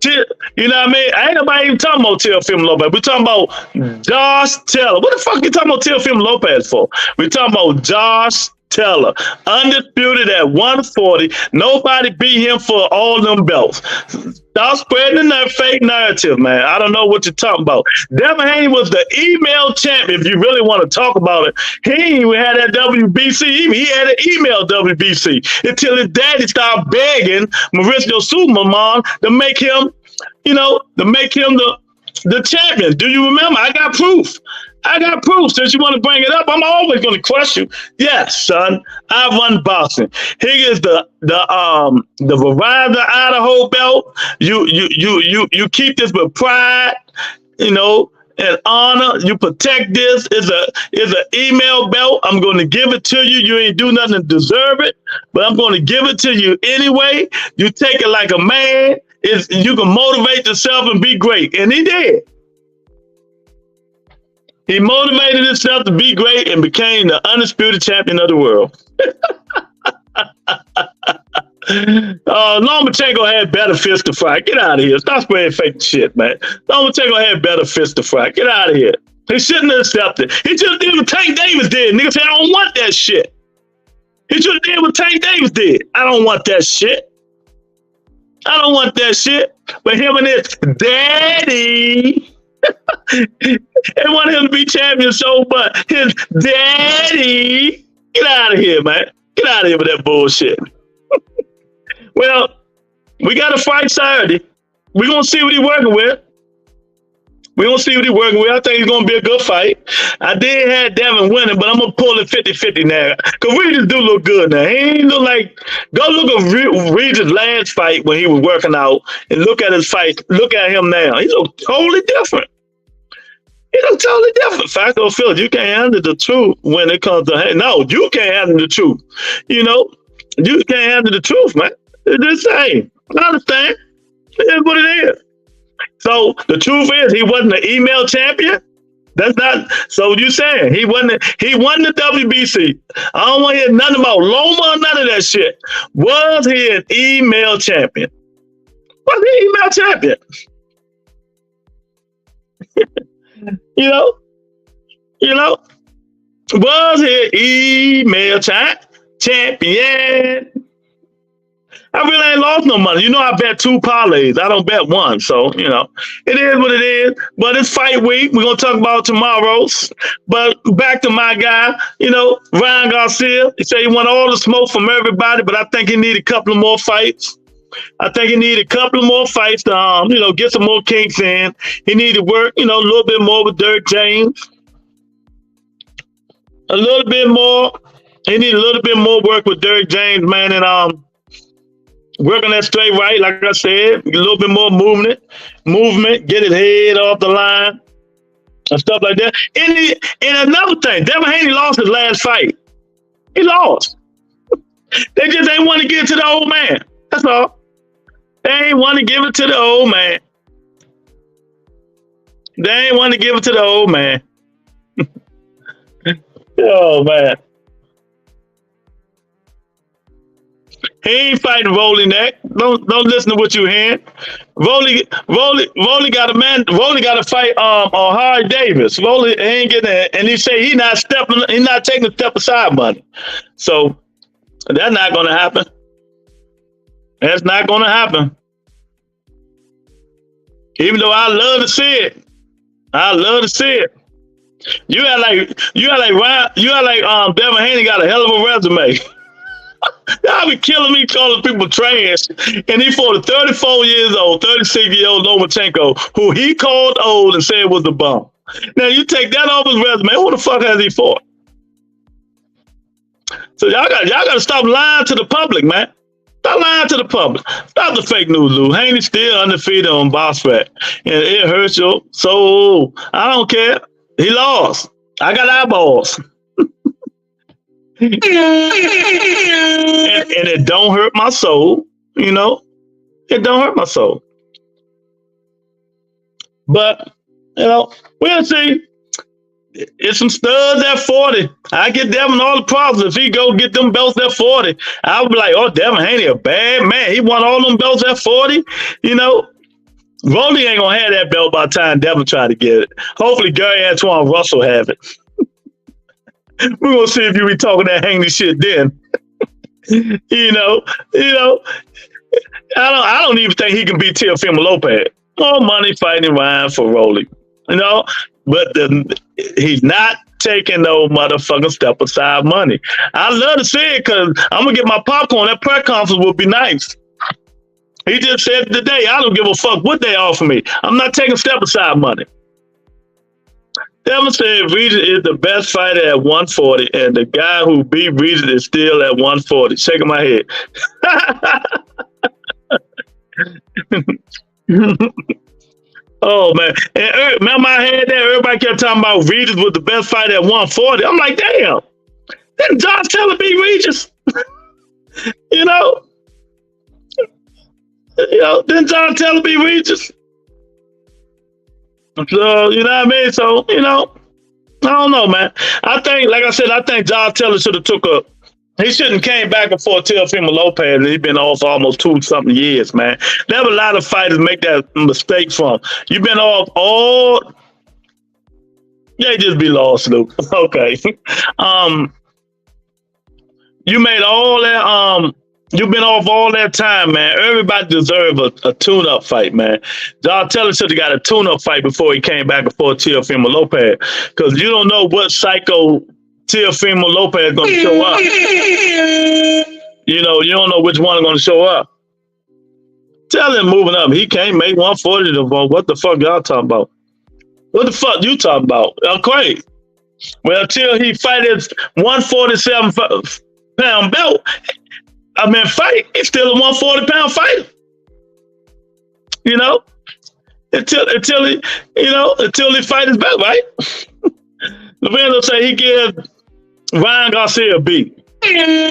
You know what I mean? Ain't nobody even talking about Teofimo Lopez. We're talking about Josh Taylor. What the fuck you talking about Teofimo Lopez for? We're talking about Josh Taylor, undisputed at 140. Nobody beat him for all them belts. Stop spreading that fake narrative, man. I don't know what you're talking about. Devin Haney was the email champ, if you really want to talk about it. He ain't even had that WBC. He had an email WBC until his daddy started begging Mauricio Superman to make him, you know, the champion. Do you remember? I got proof. Since you want to bring it up, I'm always going to crush you. Yes, son, I run boxing. Here is the Verizon Idaho belt. You keep this with pride, you know, and honor. You protect this. It's an email belt. I'm going to give it to you. You ain't do nothing to deserve it, but I'm going to give it to you anyway. You take it like a man. You can motivate yourself and be great. And he did. He motivated himself to be great and became the undisputed champion of the world. Lomachenko had better fists to fry. Get out of here. Stop spreading fake shit, man. Lomachenko had better fists to fry. Get out of here. He shouldn't have accepted. He just did what Tank Davis did. Nigga said, I don't want that shit. He should have did what Tank Davis did. I don't want that shit. I don't want that shit. But him and his daddy, they want him to be champion so much. His daddy, get out of here, man. Get out of here with that bullshit. Well, we got a fight Saturday. We're going to see what he's working with. We're going to see what he's working with. I think it's going to be a good fight. I did have Devin winning, but I'm going to pull it 50-50 now. Because Regis do look good now. He ain't look like, go look at Regis' last fight when he was working out and look at his fight. Look at him now. He look totally different. He look totally different. Facto Phil, you can't handle the truth when it comes to, hey, no, you can't handle the truth. You know, you can't handle the truth, man. It's the same. I understand. It is what it is. So the truth is he wasn't an email champion. That's not, so you saying he won the WBC. I don't want to hear nothing about Loma or none of that shit. Was he an email champion? Was he an email champion? You know, was he an email champion? I really ain't lost no money. You know, I bet 2 parlays. I don't bet 1. So, you know, it is what it is. But it's fight week. We're going to talk about tomorrow's. But back to my guy, you know, Ryan Garcia. He said he want all the smoke from everybody, but I think he need a couple of more fights. I think he need a couple of more fights to, you know, get some more kinks in. He need to work, you know, a little bit more with Derek James. A little bit more. He need a little bit more work with Derek James, man, and working that straight right, like I said, a little bit more movement, get his head off the line and stuff like that. And another thing, Devin Haney lost his last fight. He lost. They just ain't want to give it to the old man. That's all. They ain't want to give it to the old man. They ain't want to give it to the old man. Oh, man. He ain't fighting Rolly neck. Don't listen to what you hearing. Rolly got to fight Harry Davis. Rolly ain't getting that, and he say he not taking a step aside money. So that's not gonna happen. That's not gonna happen. Even though I love to see it. I love to see it. You got like Devin Haney got a hell of a resume. Y'all be killing me calling people trash. And he fought a 36 years old Lomachenko, who he called old and said was a bum. Now you take that off his resume, who the fuck has he fought? So y'all gotta stop lying to the public, man. Stop lying to the public. Stop the fake news, Lou. Haney's still undefeated on box rack. And it hurts your soul. I don't care. He lost. I got eyeballs. And it don't hurt my soul, you know. It don't hurt my soul. But, you know, we'll see. It's some studs at 40. I get Devin all the problems. If he go get them belts at 40, I'll be like, oh, Devin Haney a bad man. He won all them belts at 40. You know, Rolly ain't gonna have that belt by the time Devin try to get it. Hopefully Gary Antoine Russell have it. We're gonna see if you be talking that Haney shit then. you know, I don't even think he can beat Teofimo Lopez. All money fighting Ryan for Rolly. You know, but he's not taking no motherfucking step aside money. I love to see it because I'm gonna get my popcorn. That press conference would be nice. He just said today, I don't give a fuck what they offer me. I'm not taking step aside money. Devin said Regis is the best fighter at 140, and the guy who beat Regis is still at 140. Shaking my head. Oh man, and remember I had that. Everybody kept talking about Regis was the best fighter at 140. I'm like, damn, didn't Josh Taylor beat Regis? you know, didn't Josh Taylor beat Regis? So you know what I mean. So I don't know, man. I think, like I said, I think Josh Taylor should have took a. He shouldn't came back and forth Teofimo Lopez, and he's been off for almost 2-something years, man. There have a lot of fighters make that mistake from. You've been off all. They just be lost, Luke. Okay. You made all that. You've been off all that time, man. Everybody deserves a tune-up fight, man. Josh Taylor should have got a tune-up fight before he came back and forth Teofimo Lopez, because you don't know what psycho Teofimo Lopez is going to show up. You don't know which one is going to show up. Tell him moving up. He can't make 140 to vote. What the fuck y'all talking about? What the fuck you talking about? Okay. Well, until he fight his 147-pound belt, fight, he's still a 140-pound fighter. Until he fight his belt, right? Lorenzo say he gives Ryan Garcia a beat. Okay,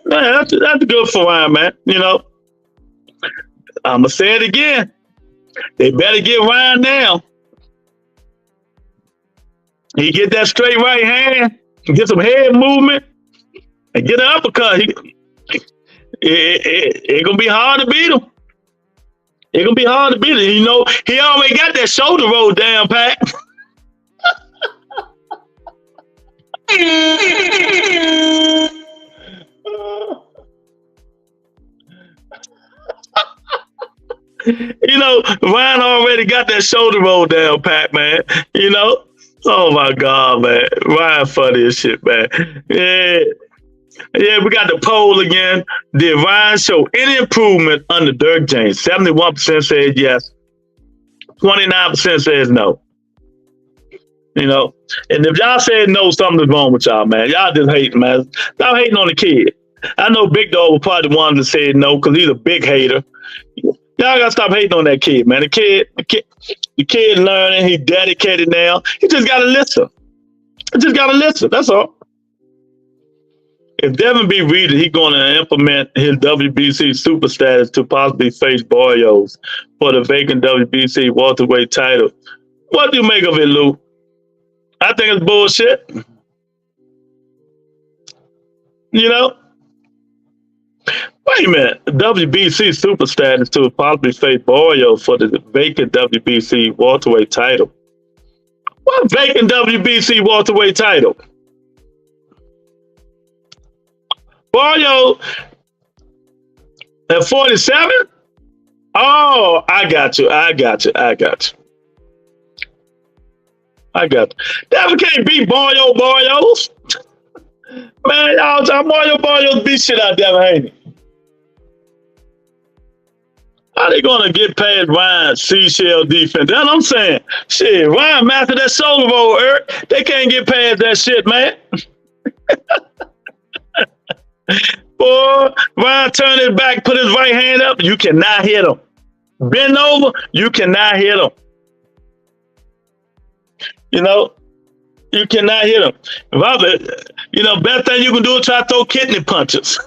man, that's good for Ryan, man. I'm gonna say it again. They better get Ryan now. He get that straight right hand, get some head movement, and get an uppercut. It's gonna be hard to beat him. It's gonna be hard to beat him. He already got that shoulder roll down, Pat. Ryan already got that shoulder roll down, Pat, man. Oh my God, man. Ryan funny as shit, man. Yeah, we got the poll again. Did Ryan show any improvement under Dirk James? 71% said yes. 29% says no. And if y'all said no, something's wrong with y'all, man. Y'all just hating, man. Stop hating on the kid. I know Big Dog was probably the one that said no because he's a big hater. Y'all gotta stop hating on that kid, man. The kid learning. He's dedicated now. He just gotta listen. That's all. If Devin B. Reader, he's going to implement his WBC super status to possibly face Barrios for the vacant WBC welterweight title. What do you make of it, Lou? I think it's bullshit. Wait a minute. WBC super status to possibly face Barrios for the vacant WBC welterweight title. What vacant WBC welterweight title? Barrios at 47? Oh, I got you. Devin can't beat Barrios. Man, y'all, Barrios beat shit out Devin, ain't he? How they gonna get past Ryan's seashell defense? That's what I'm saying. Shit, Ryan mastered that shoulder roll, Eric. They can't get past that shit, man. Boy, Ryan turned his back, put his right hand up. You cannot hit him. Bend over, you cannot hit him. You cannot hit him. Best thing you can do is try to throw kidney punches.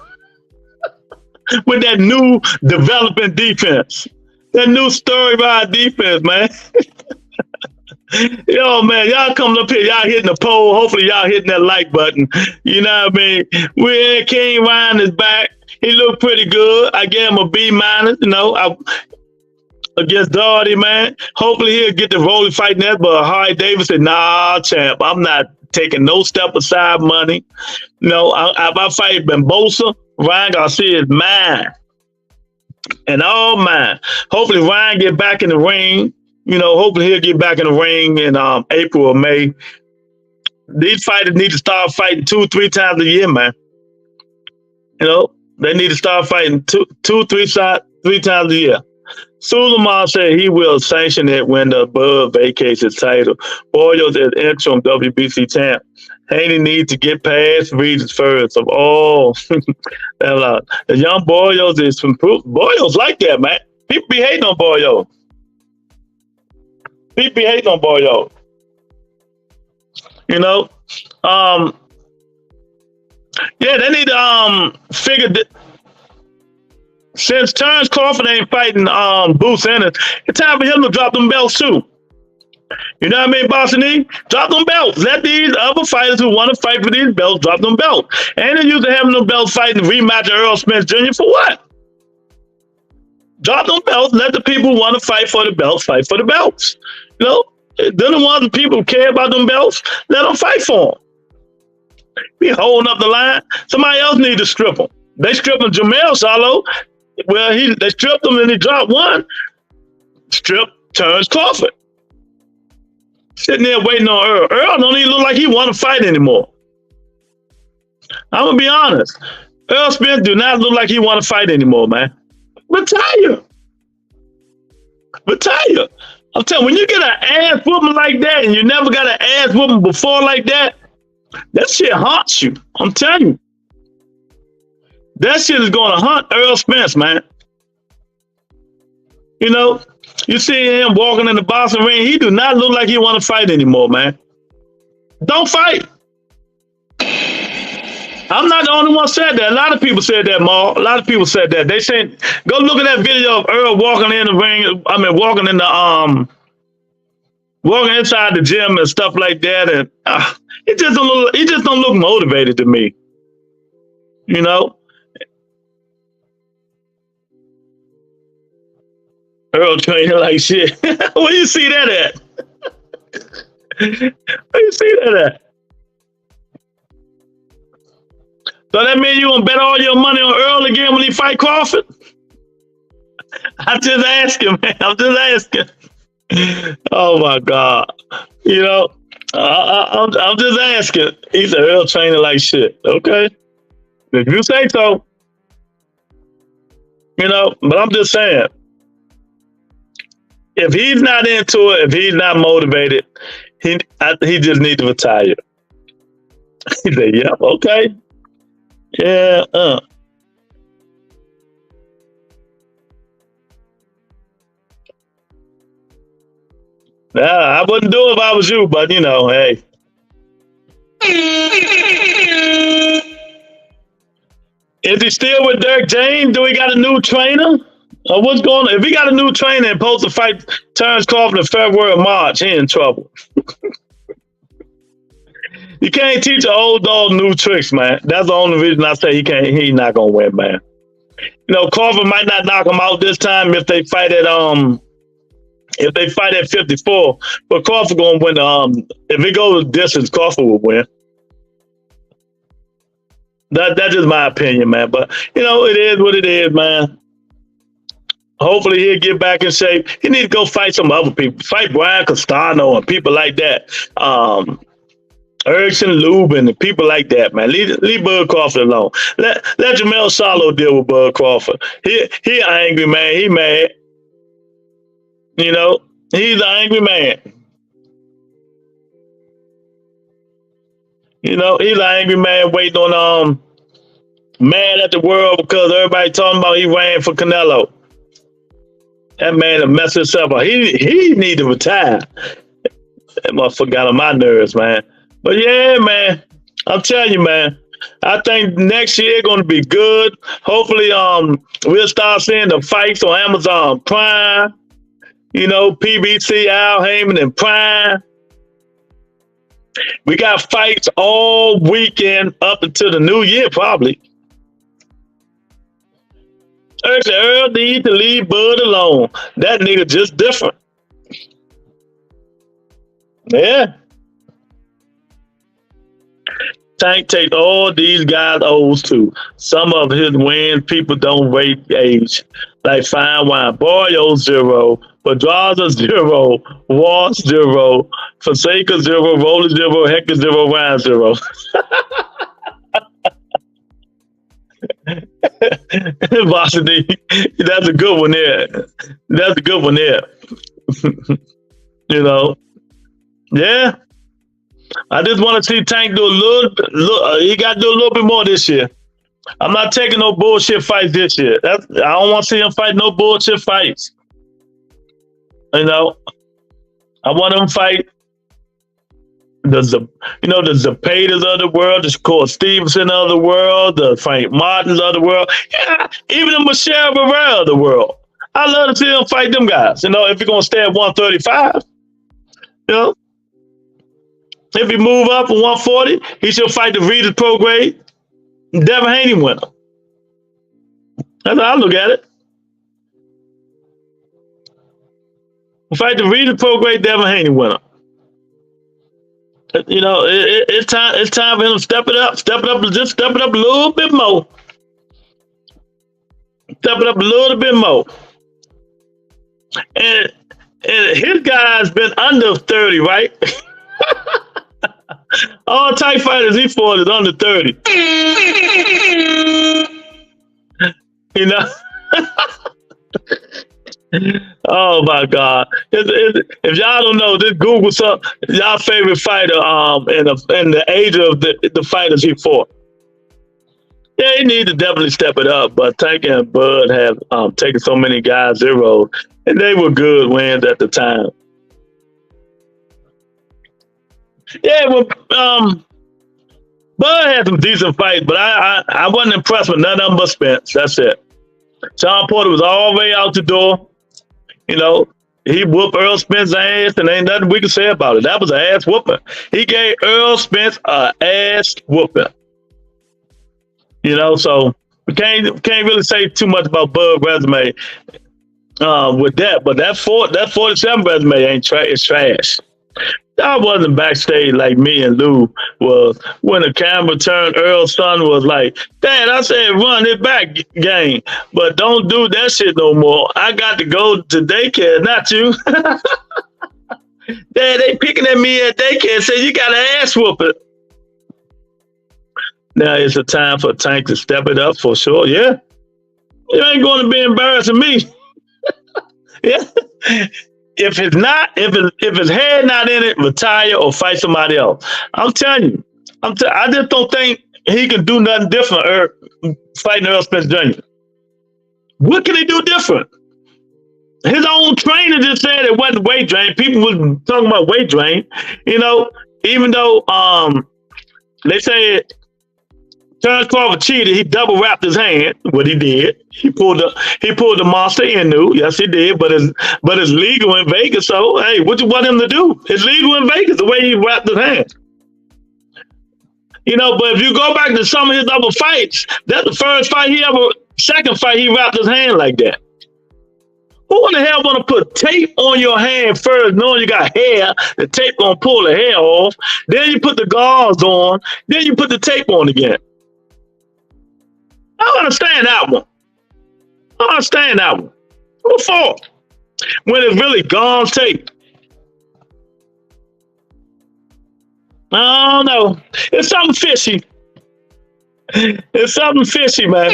With that new developing defense. That new story ride defense, man. Yo, man, y'all coming up here, y'all hitting the poll. Hopefully y'all hitting that like button. You know what I mean? We're King Ryan is back. He looked pretty good. I gave him a B-, against Doherty, man. Hopefully he'll get the Rolly fight net, but Harry Davis said, nah, champ, I'm not taking no step aside money. If I fight Bambosa, Ryan Garcia is mine. And all mine. Hopefully Ryan get back in the ring. Hopefully he'll get back in the ring in April or May. These fighters need to start fighting 2-3 times a year, man. They need to start fighting three times a year. Suleiman said he will sanction it when the above vacates his title. Barrios is interim WBC champ. Haney needs to get past Regis first of all. The young Barrios is improved. Barrios like that, man. People be hating on Barrios. People be hating on Boyo. You know, yeah, they need to figure that since Terrence Crawford ain't fighting Boots Ennis, it's time for him to drop them belts too. You know what I mean, Bossy D? Drop them belts. Let these other fighters who want to fight for these belts drop them belts. And they used to having them belts fighting rematch Earl Spence Jr. for what? Drop them belts. Let the people who want to fight for the belts fight for the belts. You know, they're the ones that people care about them belts. Let them fight for them. Be holding up the line. Somebody else need to strip them. They stripped him, Jamel Salo. Well, they stripped him and he dropped one. Strip Terrence Crawford. Sitting there waiting on Earl. Earl don't even look like he want to fight anymore. I'm going to be honest. Earl Spence do not look like he want to fight anymore, man. Retire. Retire. I'm telling you, when you get an ass whooping like that and you never got an ass whooping before like that, that shit haunts you. I'm telling you. That shit is going to haunt Earl Spence, man. You know, you see him walking in the boxing ring, he do not look like he want to fight anymore, man. Don't fight. I'm not the only one said that. A lot of people said that, Ma. A lot of people said that. They said, go look at that video of Earl walking in the ring. I mean, walking in the walking inside the gym and stuff like that, and it just don't look. He just don't look motivated to me. You know. Earl training like shit. Where you see that at? Where you see that at? So that mean you gonna bet all your money on Earl again when he fight Crawford? I'm just asking, man. I'm just asking. Oh my God. You know, I'm just asking. He said Earl training like shit. Okay. If you say so. You know, but I'm just saying. If he's not into it, if he's not motivated, he just needs to retire. He said, "Yep, okay, yeah, Nah, I wouldn't do it if I was you, but you know, hey." Is he still with Dirk James? Do he got a new trainer? Or what's going on? If he got a new trainer and supposed to fight Terrence Crawford in February or March, he in trouble. You can't teach an old dog new tricks, man. That's the only reason I say he's not gonna win, man. You know, Crawford might not knock him out this time if they fight at 54, but Crawford gonna win. If it goes distance, Crawford will win. That's just my opinion, man. But you know, it is what it is, man. Hopefully he'll get back in shape. He needs to go fight some other people. Fight Brian Castano and people like that. Erickson Lubin and people like that, man. Leave Bud Crawford alone. Let Jamel Salo deal with Bud Crawford. He angry, man. He mad. You know, he's an angry man. You know, he's an angry man waiting on mad at the world because everybody talking about he ran for Canelo. That man will mess himself up. He need to retire. That motherfucker got on my nerves, man. But yeah, man, I'm telling you, man, I think next year going to be good. Hopefully, we'll start seeing the fights on Amazon Prime. You know, PBC, Al Heyman, and Prime. We got fights all weekend up until the new year, probably. Earl need to leave Bud alone. That nigga just different. Yeah. Tank takes all these guys' O's too. Some of his wins, people don't rate age. Like fine wine. Boyo 0, Pedraza 0, Walsh 0, Fonseca 0, Roller 0, Hector 0, Ryan 0. Varsity, that's a good one there. That's a good one there. You know, yeah. I just want to see Tank do a little. He got to do a little bit more this year. I'm not taking no bullshit fights this year. I don't want to see him fight no bullshit fights. You know, I want them to fight the Zapatas of the world, the Cole Stevenson of the world, the Frank Martins of the world, yeah, even the Michelle Rivera of the world. I love to see them fight them guys. You know, if you're gonna stay at 135, you know, if he move up from 140, he should fight the Regis pro grade Devin Haney winner. That's how I look at it. Fight the Regis pro grade Devin Haney winner. You know, it's time. It's time for him to step it up, just step it up a little bit more. Step it up a little bit more. And his guy's been under 30, right? All tight fighters he fought is under 30. You know. Oh my God! If y'all don't know, just Google some y'all favorite fighter in the age of the fighters he fought. Yeah, he need to definitely step it up. But Tank and Bud have taken so many guys zero, and they were good wins at the time. Yeah, well, Bud had some decent fights, but I wasn't impressed with none of them but Spence. That's it. Sean Porter was all the way out the door. You know, he whooped Earl Spence's ass, and ain't nothing we can say about it. That was an ass whooping. He gave Earl Spence an ass whooping. You know, so we can't really say too much about Bud's resume with that. But that 47 resume it's trash. I wasn't backstage like me and Lou was when the camera turned. Earl's son was like, Dad, I said run it back game, but don't do that shit no more. I got to go to daycare, not you. Dad, they picking at me at daycare and say you got an ass whooping. Now it's a time for Tank to step it up for sure. Yeah. You ain't going to be embarrassing me. Yeah. If his head not in it, retire or fight somebody else. I'm telling you, I just don't think he can do nothing different fighting Earl Spence Jr. What can he do different? His own trainer just said it wasn't weight drain. People was talking about weight drain. You know, even though they say Terrence Crawford cheated, he double wrapped his hand. What he did, he pulled the monster Inu. Yes, he did. But it's legal in Vegas. So hey, what you want him to do? It's legal in Vegas the way he wrapped his hand. You know, but if you go back to some of his other fights, that's the second fight he wrapped his hand like that. Who in the hell want to put tape on your hand first, knowing you got hair? The tape gonna pull the hair off. Then you put the gauze on. Then you put the tape on again. I don't understand that one. What for? When it's really gauze tape. I don't know. It's something fishy. It's something fishy, man.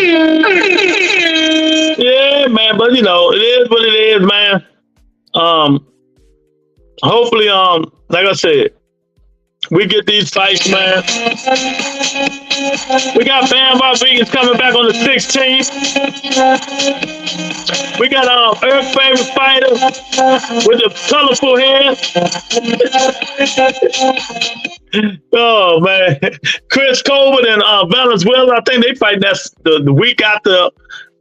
Yeah, man, but you know, it is what it is, man. Hopefully, like I said, we get these fights, man. We got Bam Rodriguez coming back on the 16th. We got Eric's favorite fighter with the colorful hair. Oh man, Chris Colbert and Valenzuela. I think they fight next the week after.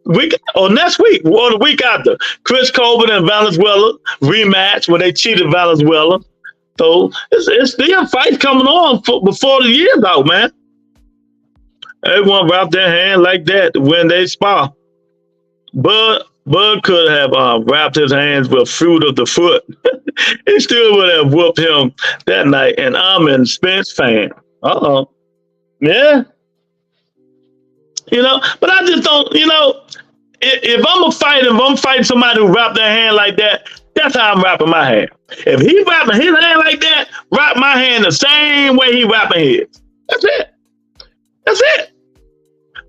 Next week or the week after. Chris Colbert and Valenzuela rematch where they cheated Valenzuela. So it's their fight coming on before the year's out, man. Everyone wrap their hand like that when they spar. Bud could have wrapped his hands with fruit of the foot. He still would have whooped him that night. And I'm a Spence fan. Yeah. You know, but I just don't, you know, if I'm fighting somebody who wrap their hand like that, that's how I'm wrapping my hand. If he wrapping his hand like that, wrap my hand the same way he wrapping his. That's it.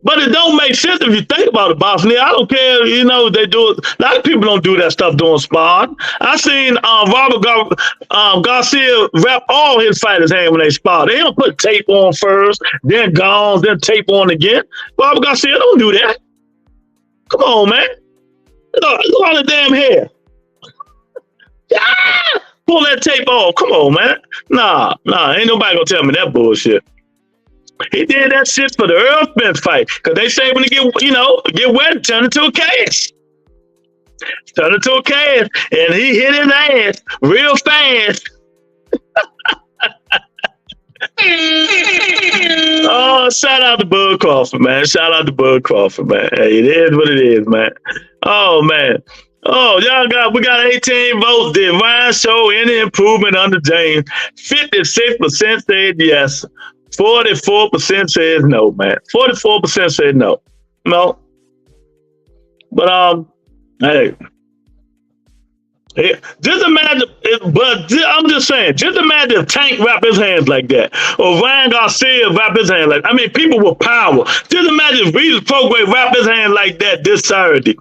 But it don't make sense if you think about it, Bosnia. I don't care, you know, they do it. A lot of people don't do that stuff during sparring. I seen Robert Garcia wrap all his fighters' hand when they spar. They don't put tape on first, then gauze, then tape on again. Robert Garcia don't do that. Come on, man. Look at all the damn hair. Ah! pull that tape off. Come on, man. Nah, ain't nobody gonna tell me that bullshit. He did that shit for the Earl Spence fight. Cause they say when it get wet, turn into a cast. Turn into a cast. And he hit his ass real fast. Oh, shout out to Bud Crawford, man. Shout out to Bud Crawford, man. Hey, it is what it is, man. Oh, man. Oh, we got 18 votes. Did Ryan show any improvement under James? 56% said yes. 44% says no, man. 44% said no. No. But hey. Just imagine, I'm just saying, just imagine if Tank wrap his hands like that, or Ryan Garcia wrap his hands like that. I mean, people with power. Just imagine if Regis Prograis wrap his hand like that this Saturday.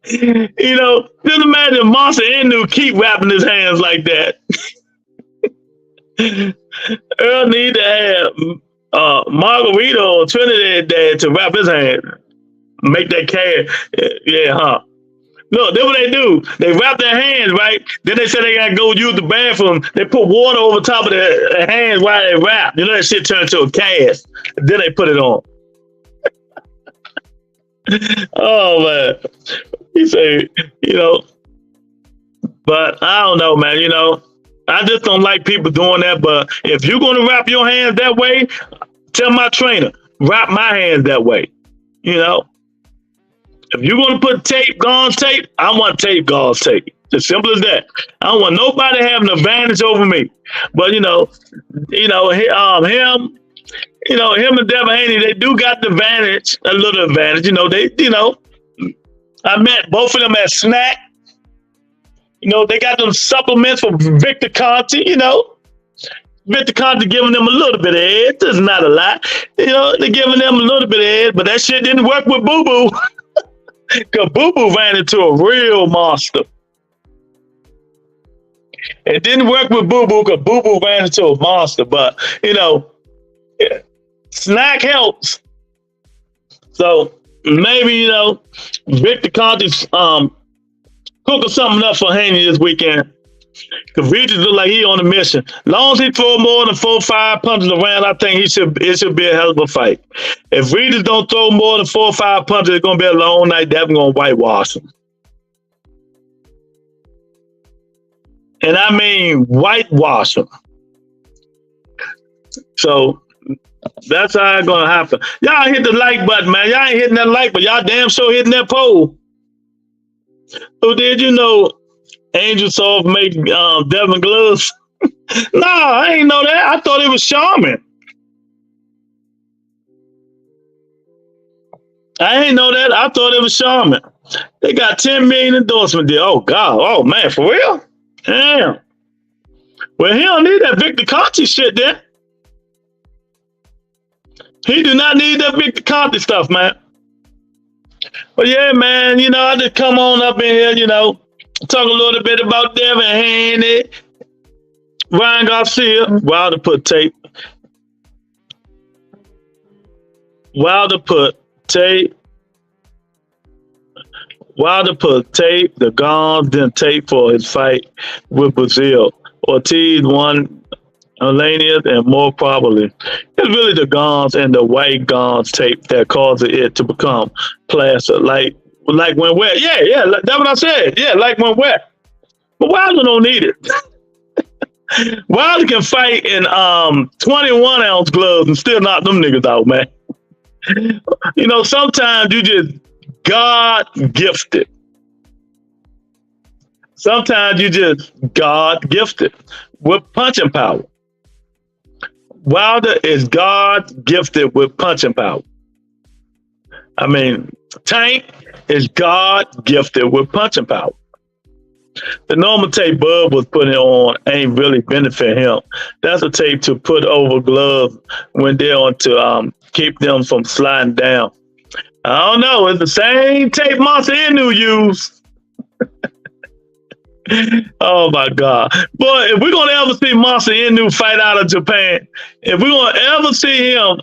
Just imagine Monster Inu keep wrapping his hands like that. Earl need to have Margarito or Trinidad Dad to wrap his hand. Make that cash. Yeah, huh? Look, that's what they do. They wrap their hands, right? Then they say they gotta go use the bathroom. They put water over top of their hands while they wrap. That shit turns into a cast. Then they put it on. Oh, man. He say, but I don't know, man. I just don't like people doing that. But if you're going to wrap your hands that way, tell my trainer, wrap my hands that way. If you're going to put tape, gauze tape, I want tape, gauze tape. As simple as that. I don't want nobody having an advantage over me. But, him and Devin Haney, they do got the advantage, a little advantage. I met both of them at Snack. They got them supplements for Victor Conte, Victor Conte giving them a little bit of edge. That's not a lot. They're giving them a little bit of edge, but that shit didn't work with Boo Boo. Because Boo Boo ran into a real monster. It didn't work with Boo Boo because Boo Boo ran into a monster. But, Snack helps. So maybe, Victor Conte's cooking something up for Haney this weekend. Because Regis look like he on a mission. As long as he throw more than 4 or 5 punches around, I think it should be a hell of a fight. If Regis don't throw more than 4 or 5 punches, it's going to be a long night. Devin going to whitewash him. And I mean whitewash him. So that's how it's going to happen. Y'all hit the like button, man. Y'all ain't hitting that like, but y'all damn sure hitting that poll. So did you know Angel Soft make Devin gloves? No, I ain't know that. I thought it was Charmin. I ain't know that. I thought it was Charmin. They got 10 million endorsement deal. Oh, God. Oh, man, for real? Damn. Well, he don't need that Victor Conte shit then. He do not need that Victor Conte stuff, man. But yeah, man, I just come on up in here, talk a little bit about Devin Haney, Ryan Garcia, Wilder put tape. Wilder put tape, the gauze, then tape for his fight with Brazil. Ortiz won Alanius, and more probably, it's really the gauze and the white gauze tape that causes it to become plaster, like when wet. Yeah, that's what I said. Yeah, like when wet. But Wilder don't need it. Wilder can fight in 21-ounce gloves and still knock them niggas out, man. Sometimes you just God gifted. Sometimes you just God gifted with punching power. Wilder is God gifted with punching power. I mean, Tank is God gifted with punching power. The normal tape Bud was putting on ain't really benefit him. That's a tape to put over gloves when they're on to keep them from sliding down. I don't know. It's the same tape Monster Inu used. Oh my God. Boy, if we're gonna ever see Monster Inu fight out of Japan, if we're gonna ever see him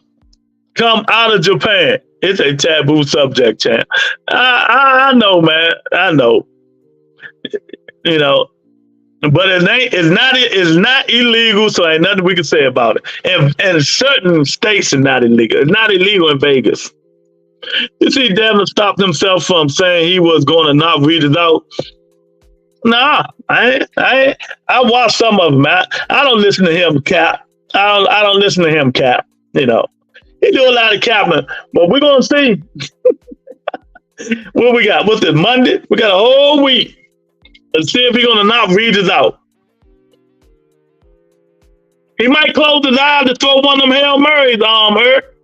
come out of Japan, it's a taboo subject, champ. I know, man. I know. But it's not illegal, so ain't nothing we can say about it. And certain states are not illegal. It's not illegal in Vegas. You see, Devin stopped himself from saying he was going to not read it out. Nah, I watched some of them. I don't listen to him cap. I don't listen to him cap. You know, he do a lot of capping, but we're gonna see what we got. What's it, Monday? We got a whole week. Let's see if he's gonna not read it out. He might close his eyes to throw one of them Hail Marys, Hurt.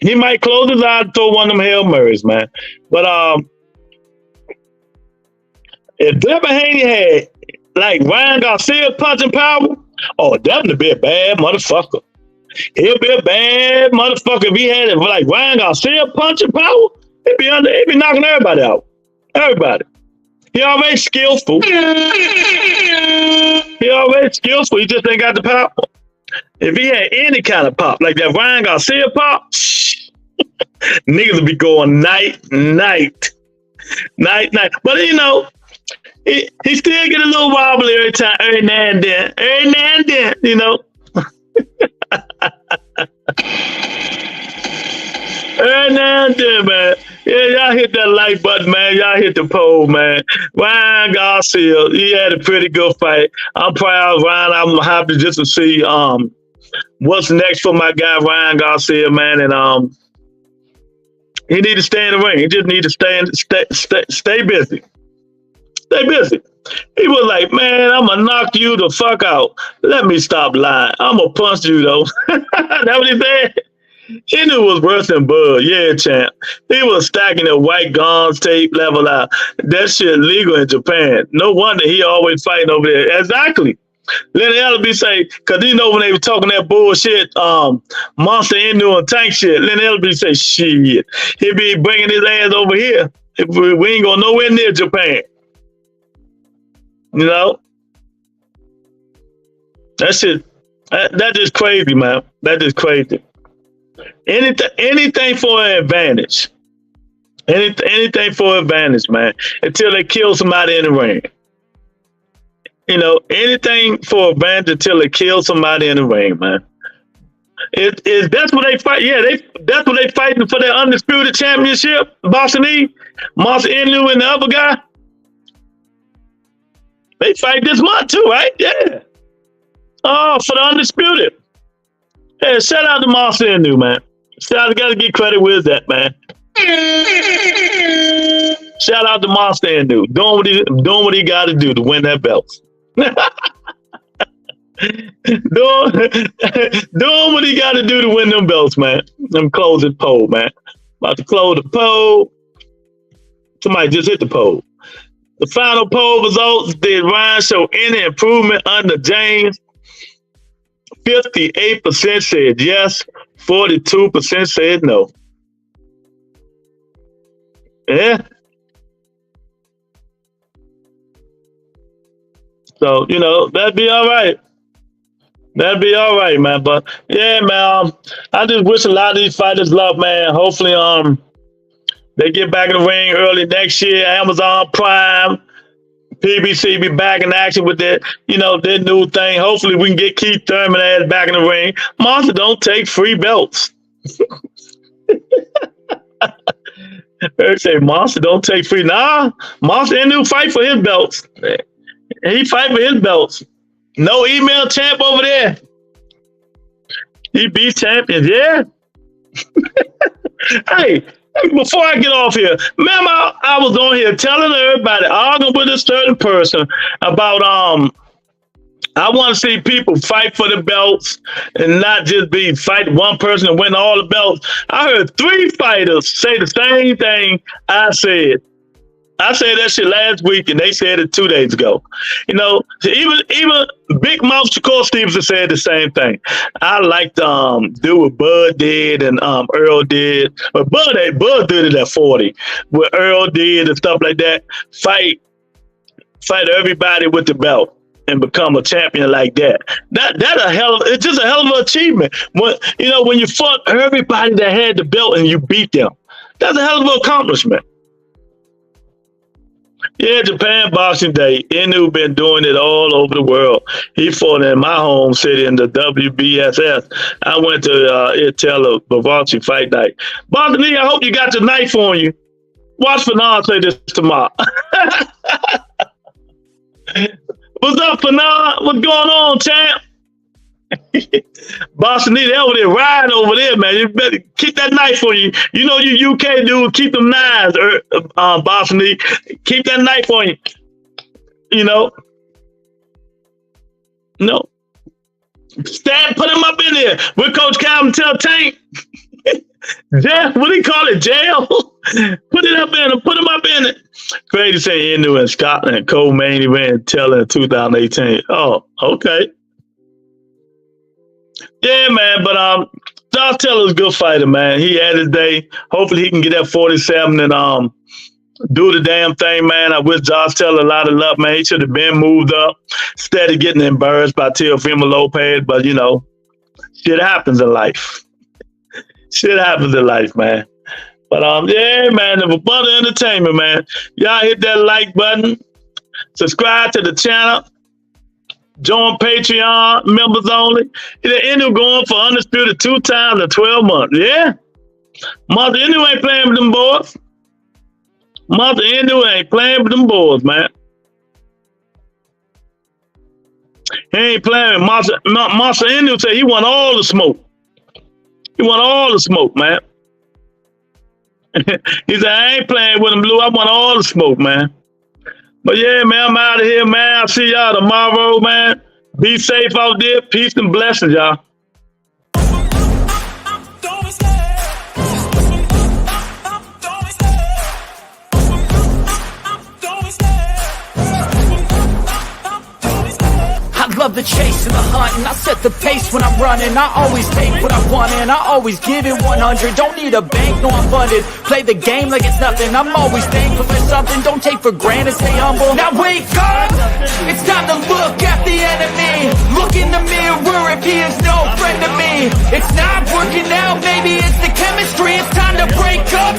He might close his eyes to throw one of them Hail Marys, man. But if Devin Haney had like Ryan Garcia punching power, oh, Devin would be a bad motherfucker. He'll be a bad motherfucker if he had it like Ryan Garcia punching power. He'd be knocking everybody out. Everybody. He already skillful. He just ain't got the power. If he had any kind of pop, like that Ryan Garcia pop, niggas would be going night. But you know, he still get a little wobbly every now and then, you know. Every now and then, man. Yeah, y'all hit that like button, man. Y'all hit the poll, man. Ryan Garcia, he had a pretty good fight. I'm proud of Ryan. I'm happy just to see what's next for my guy Ryan Garcia, man. And he need to stay in the ring. He just need to stay busy. Stay busy. He was like, man, I'm gonna knock you the fuck out. Let me stop lying. I'm gonna punch you though. That's what he said. He knew it was worse than Bud. Yeah, champ. He was stacking the white guns tape level out. That shit legal in Japan. No wonder he always fighting over there. Exactly. Lenny Ellerby say, because you know when they were talking that bullshit, Monster Inu and Tank shit, Lenny Ellerby say, shit, he be bringing his ass over here. We ain't going nowhere near Japan. You know? That shit, that just crazy, man. That just crazy. Anything for an advantage. Anything for an advantage, man. Until they kill somebody in the ring. You know, anything for advantage until they kill somebody in the ring, man. That's what they fight. Yeah, that's what they fighting for their undisputed championship. Boxing E, Monster Inu, and the other guy. They fight this month too, right? Yeah. Oh, for the undisputed. Hey, shout out to Monster Inu, man. Shout out, gotta get credit with that, man. Shout out to Monster Inu, doing what he got to do to win that belt. doing what he got to do to win them belts, man. Them closing poll, man. About to close the poll. Somebody just hit the poll. The final poll results: did Ryan show any improvement under James? 58% said yes. 42% said no. Yeah. So, you know, that'd be all right. That'd be all right, man. But yeah, man, I just wish a lot of these fighters luck, man. Hopefully, they get back in the ring early next year. Amazon Prime, PBC be back in action with their new thing. Hopefully, we can get Keith Thurman ass back in the ring. Monster don't take free belts. They say Monster don't take free. Nah, Monster Inu fight for his belts. He fight for his belts. No email champ over there. He beat champions, yeah. Hey, before I get off here, remember I was on here telling everybody, arguing with a certain person about I want to see people fight for the belts and not just be fight one person and win all the belts. I heard 3 fighters say the same thing I said. I said that shit last week, and they said it 2 days ago. You know, even Big Mouth Shakur Stevenson said the same thing. I like to do what Bud did and Earl did, but Bud did it at 40. What Earl did and stuff like that. Fight everybody with the belt and become a champion like that. It's just a hell of an achievement. When you fought everybody that had the belt and you beat them, that's a hell of an accomplishment. Yeah, Japan Boxing Day. Inu been doing it all over the world. He fought in my home city in the WBSS. I went to Itella Bavachi Fight Night. Boxing, I hope you got your knife on you. Watch Fanon say this tomorrow. What's up, Fanon? What's going on, champ? Boxing Nita over there riding over there, man. You better keep that knife on you. You know you UK dude, keep them knives, Boxing Nita. Keep that knife on you. You know? No. Stab, put him up in there. With Coach Calvin tell Tank. Jail, what do you call it? Jail? Put it up in it. Put him up in it. Crazy saying Inu in Scotland. Cole Maney ran Teller in 2018. Oh, okay. Yeah, man, but Josh Taylor's a good fighter, man. He had his day. Hopefully he can get that 47 and do the damn thing, man. I wish Josh Taylor a lot of luck, man. He should have been moved up instead of getting embarrassed by Teofimo Lopez. But, you know, shit happens in life. Shit happens in life, man. But, yeah, man, the Rebuttal Entertainment, man. Y'all hit that like button. Subscribe to the channel. Join Patreon, members only. The Inu going for undisputed 2 times in 12 months. Yeah? Mother Inu ain't playing with them boys. Mother Inu ain't playing with them boys, man. He ain't playing. Monster Inu said he want all the smoke. He want all the smoke, man. He said, I ain't playing with him, Blue. I want all the smoke, man. But yeah, man, I'm out of here, man. I'll see y'all tomorrow, man. Be safe out there. Peace and blessings, y'all. I love the chase and the hunt, and I set the pace when I'm running. I always take what I want and I always give it 100. Don't need a bank, no I'm funded. Play the game like it's nothing. I'm always thankful for something. Don't take for granted, stay humble. Now wake up, it's time to look at the enemy. Look in the mirror if he is no friend to me. It's not working out, maybe it's the chemistry. It's time to break up.